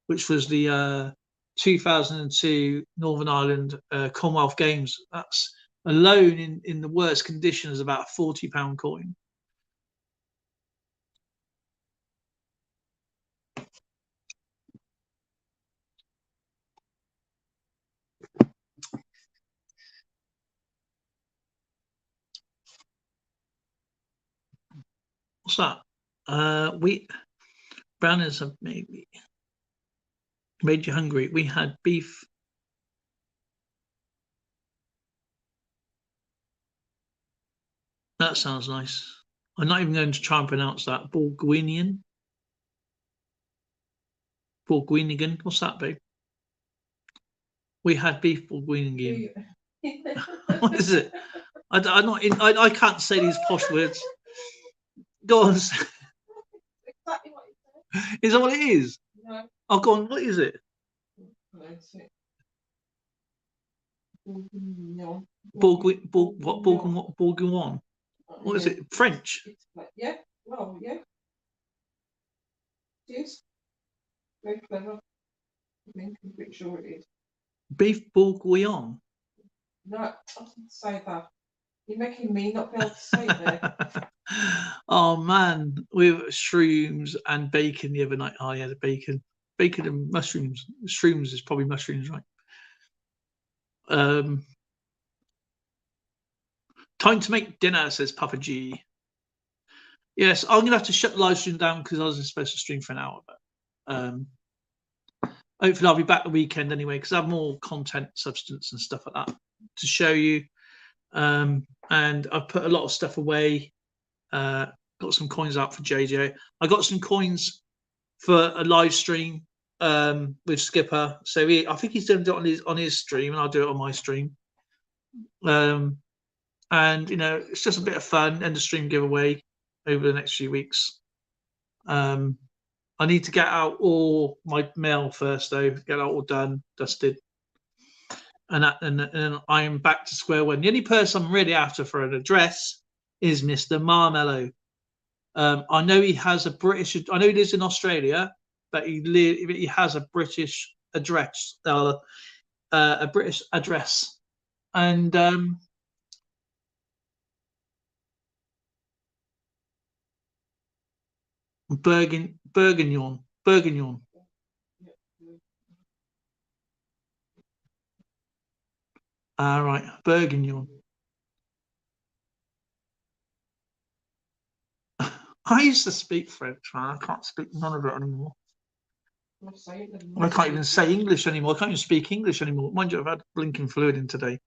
which was the 2002 Northern Ireland Commonwealth Games. That's alone in the worst condition is about a £40 coin. What's that? Wheat browners have maybe made you hungry. We had beef. That sounds nice. I'm not even going to try and pronounce that. Bourguignon. What's that, babe? We had beef bourguignon. What is it? I'm not in, I can't say these posh words. Go on. Exactly what it said. Is that what it is? No. Oh, go on. What is it? No, it's it. Bourguignon. Bourguignon? What is Yeah. it? French? It's like, yeah. Well, yeah. It is. Very clever. I think I'm pretty sure it is. Beef bourguignon? No, I didn't say that. You're making me not be able to say it there. Oh man, we were shrooms and bacon the other night. Oh yeah, the bacon and mushrooms. Shrooms is probably mushrooms, right? Time to make dinner, says Papa G. Yes, I'm gonna have to shut the live stream down because I was supposed to stream for an hour, but hopefully I'll be back the weekend anyway because I have more content, substance, and stuff like that to show you. And I've put a lot of stuff away. Got some coins out for JJ. I got some coins for a live stream with Skipper. So I think he's doing it on his stream, and I'll do it on my stream. And you know, it's just a bit of fun and a stream giveaway over the next few weeks. I need to get out all my mail first, though. Get it all done, dusted, and I am back to square one. The only person I'm really after for an address is Mr. Marmello. I know he has a British. I know he lives in Australia, but he has a British address. A British address, and Bourguignon. All right, Bourguignon. I used to speak French, man. I can't speak none of it anymore. I can't even say English anymore. I can't even speak English anymore. Mind you, I've had blinking fluid in today.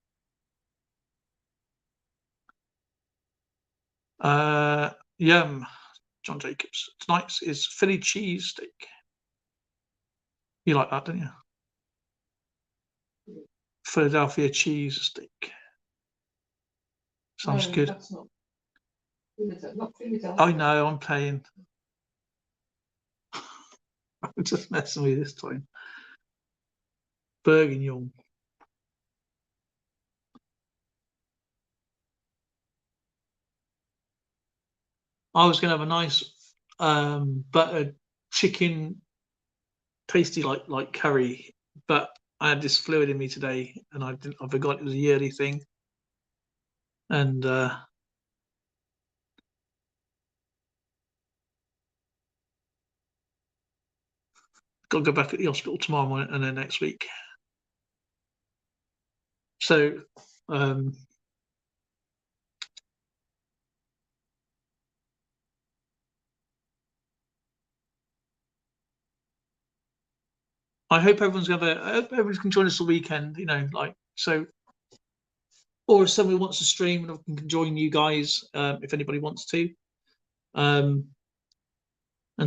Yum, John Jacobs. Tonight's is Philly cheese steak. You like that, don't you? Philadelphia cheese steak. Sounds good. That's not Philadelphia. I know, I'm playing. I'm just messing with you this time. Bourguignon. I was going to have a nice buttered chicken, tasty like curry, but I had this fluid in me today, and I forgot it was a yearly thing, and got to go back at the hospital tomorrow morning and then next week. So I hope everyone's can join us the weekend, you know, like so. Or if somebody wants to stream, and I can join you guys if anybody wants to, and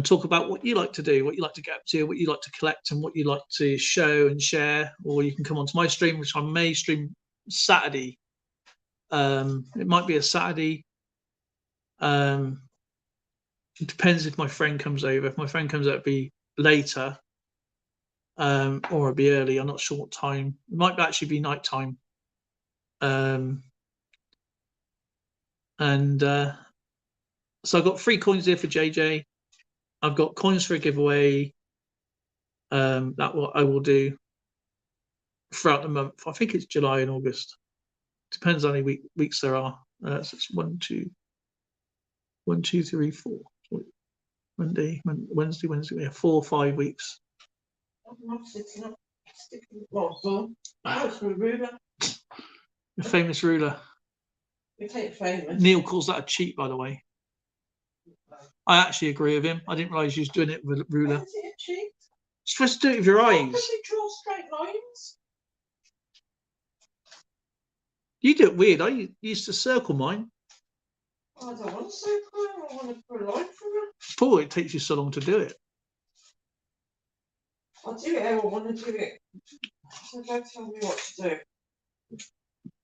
talk about what you like to do, what you like to get up to, what you like to collect, and what you like to show and share. Or you can come onto my stream, which I may stream Saturday. It might be a Saturday. It depends if my friend comes over. If my friend comes over, it'll be later, or it'll be early. I'm not sure what time. It might actually be night time. So I've got 3 coins here for JJ. I've got coins for a giveaway. That what I will do throughout the month. I think it's July and August. Depends on how many weeks there are. So it's 1, 2, 3, 4. Monday, Wednesday. We have 4 or 5 weeks. The famous ruler. Neil calls that a cheat, by the way. I actually agree with him. I didn't realise he was doing it with a ruler. Is it a cheat? Supposed to do it with your eyes. Does it draw straight lines? You do it weird. I used to circle mine. I don't want to circle it. I want to put a line through it. Paul, it takes you so long to do it. I'll do it how I want to do it. So don't tell me what to do.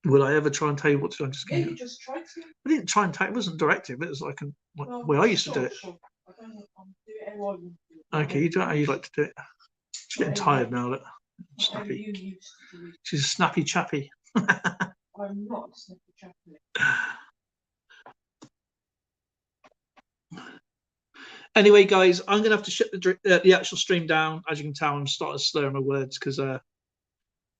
Would I ever try and tell you what to do? I'm just Yeah, kidding. you just tried to. I didn't try and tell. It wasn't directive. It was like the Well, way I used to do sure, it. sure. I don't know. I'll do it how I want to do it. Okay, you do it how you like to do it. She's getting tired now. Look, Whatever snappy. you used to do. She's a snappy chappy. I'm not a snippy chaplain. Anyway, guys, I'm gonna have to shut the actual stream down. As you can tell, I'm starting to slur my words because I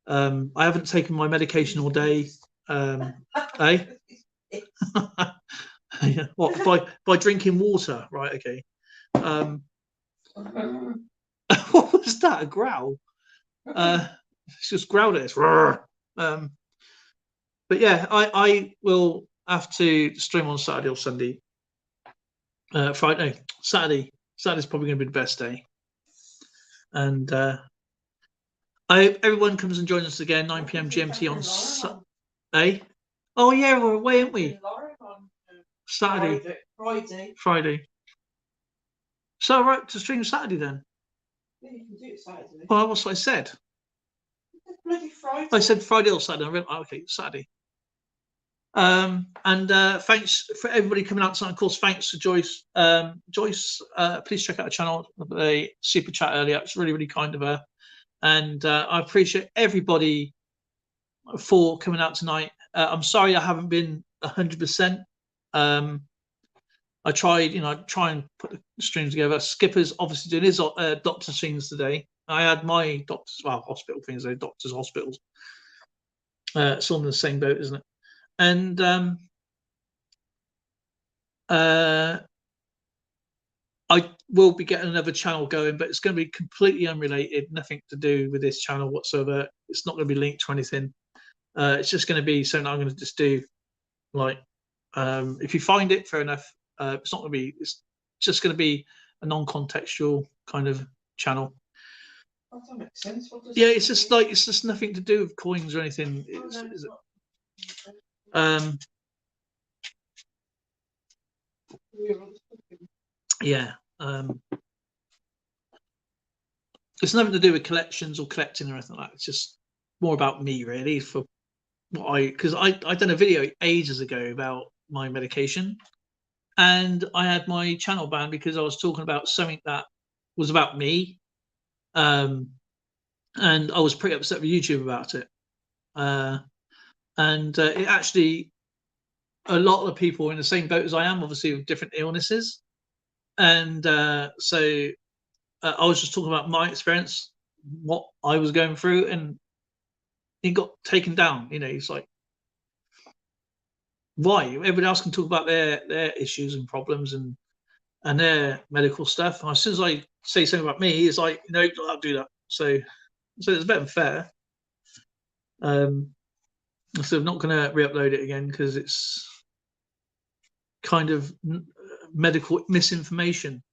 haven't taken my medication all day. Eh? Yeah, what by drinking water? Right. Okay. What was that? A growl? It's just growled at us. But yeah, I will have to stream on Saturday or Sunday. Friday, Saturday. Saturday's probably going to be the best day. And I hope everyone comes and joins us again, 9 p.m. GMT on Saturday. Oh yeah, we're away, aren't we? Saturday. Friday. So right to stream Saturday then. Yeah, you can do it Saturday. Well, what's what I said? Bloody Friday. I said Friday or Saturday. I went, oh, okay, Saturday. And thanks for everybody coming out tonight. Of course, thanks to Joyce. Joyce, please check out the channel. The super chat earlier. It's really, really kind of her. And I appreciate everybody for coming out tonight. I'm sorry I haven't been 100%. I tried, try and put the streams together. Skipper's obviously doing his doctor's things today. I had my doctor's, hospital things, doctor's hospitals. It's all in the same boat, isn't it? And I will be getting another channel going, but it's going to be completely unrelated, nothing to do with this channel whatsoever. It's not going to be linked to anything. It's just going to be something I'm going to just do. Like, if you find it, fair enough. It's not going to be. It's just going to be a non-contextual kind of channel. That doesn't make sense. What does It's just nothing to do with coins or anything. Yeah. It's nothing to do with collections or collecting or anything like that. It's just more about me, really, for what because I done a video ages ago about my medication, and I had my channel banned because I was talking about something that was about me, and I was pretty upset with YouTube about it. And it actually, a lot of people in the same boat as I am, obviously with different illnesses, and so I was just talking about my experience, what I was going through, and it got taken down. It's like, why? Everybody else can talk about their issues and problems and their medical stuff. And as soon as I say something about me, it's like, no, I'll do that. So it's a bit unfair. So I'm not going to re-upload it again because it's kind of medical misinformation.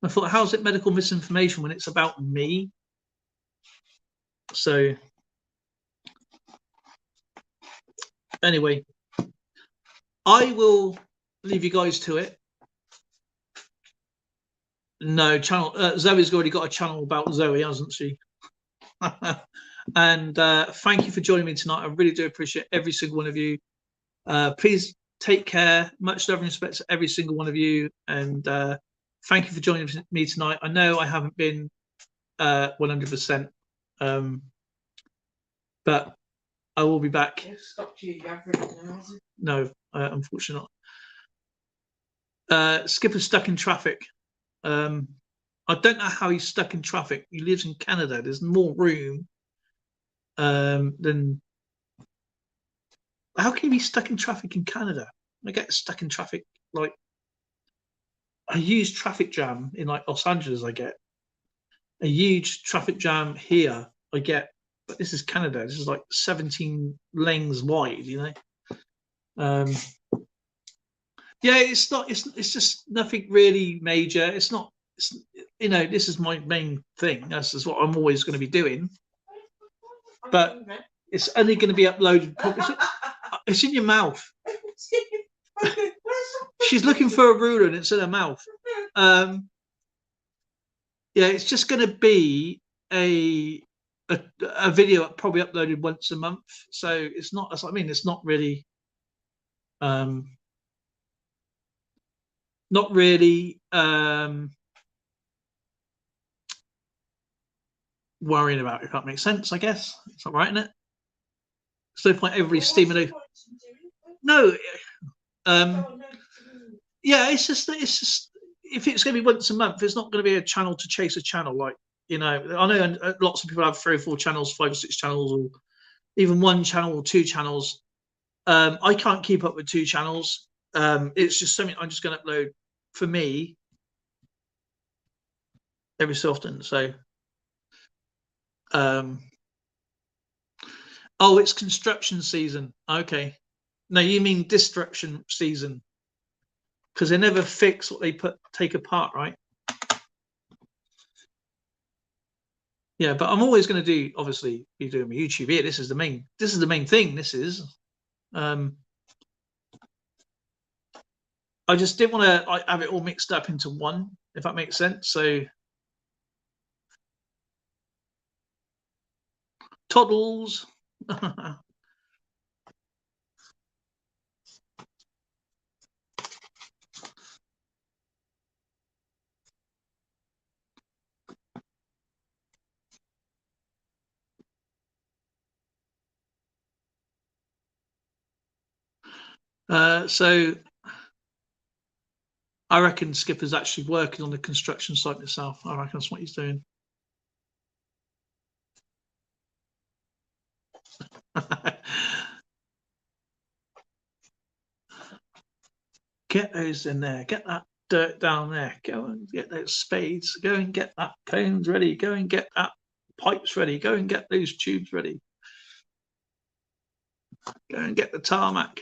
I thought, how's it medical misinformation when it's about me? So anyway, I will leave you guys to it. No channel. Zoe's already got a channel about Zoe, hasn't she? And thank you for joining me tonight. I really do appreciate every single one of you. Please take care. Much love and respect to every single one of you. And thank you for joining me tonight. I know I haven't been 100%, but I will be back. No, unfortunately not. Skipper's stuck in traffic. I don't know how he's stuck in traffic. He lives in Canada. There's more room than. How can you be stuck in traffic in Canada? I get stuck in traffic like a huge traffic jam in like Los Angeles. I get a huge traffic jam here. I get, but this is Canada. This is like 17 lanes wide. Yeah, it's not. It's just nothing really major. It's not. This is my main thing. This is what I'm always going to be doing. But it's only going to be uploaded. It's in your mouth. She's looking for a ruler and it's in her mouth. Yeah, it's just going to be a a video probably uploaded once a month. So it's not, I mean, it's not really, worrying about, if that makes sense. I guess it's not right, isn't it? It's no point everybody stimulating. No, yeah, it's just if it's going to be once a month, it's not going to be a channel to chase a channel. Like, you know, I know lots of people have 3 or 4 channels, 5 or 6 channels, or even 1 channel or 2 channels. I can't keep up with 2 channels. It's just something I'm just going to upload for me every so often. So, oh, it's construction season. Okay. No, you mean destruction season, because they never fix what they take apart, right? Yeah, but I'm always going to do, obviously, be doing my YouTube here. This is the main thing. This is. I just didn't want to have it all mixed up into one, if that makes sense. So, toddles. So I reckon Skipper's actually working on the construction site itself. I reckon that's what he's doing. Get those in there. Get that dirt down there. Go and get those spades. Go and get that cones ready. Go and get that pipes ready. Go and get those tubes ready. Go and get the tarmac.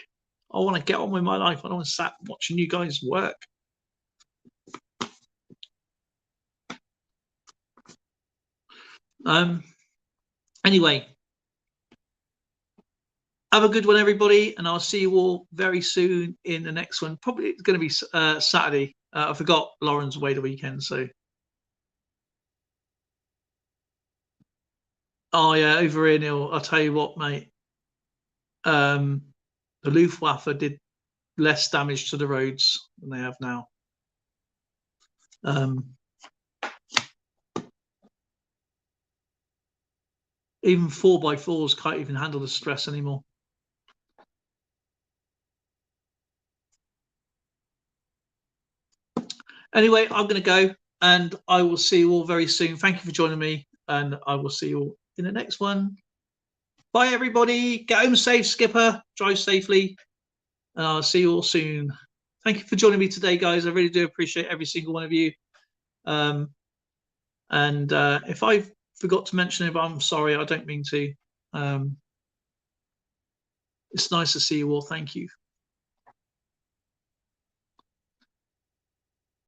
I want to get on with my life. I don't want to sat watching you guys work. Anyway, have a good one, everybody, and I'll see you all very soon in the next one. Probably it's going to be Saturday. I forgot Lauren's away the weekend, so. Oh yeah, over here, Neil. I'll tell you what, mate. The Luftwaffe did less damage to the roads than they have now. Even 4x4s can't even handle the stress anymore. Anyway, I'm going to go, and I will see you all very soon. Thank you for joining me, and I will see you all in the next one. Bye, everybody. Get home safe, Skipper. Drive safely, and I'll see you all soon. Thank you for joining me today, guys. I really do appreciate every single one of you. And if I forgot to mention it, I'm sorry. I don't mean to. It's nice to see you all. Thank you.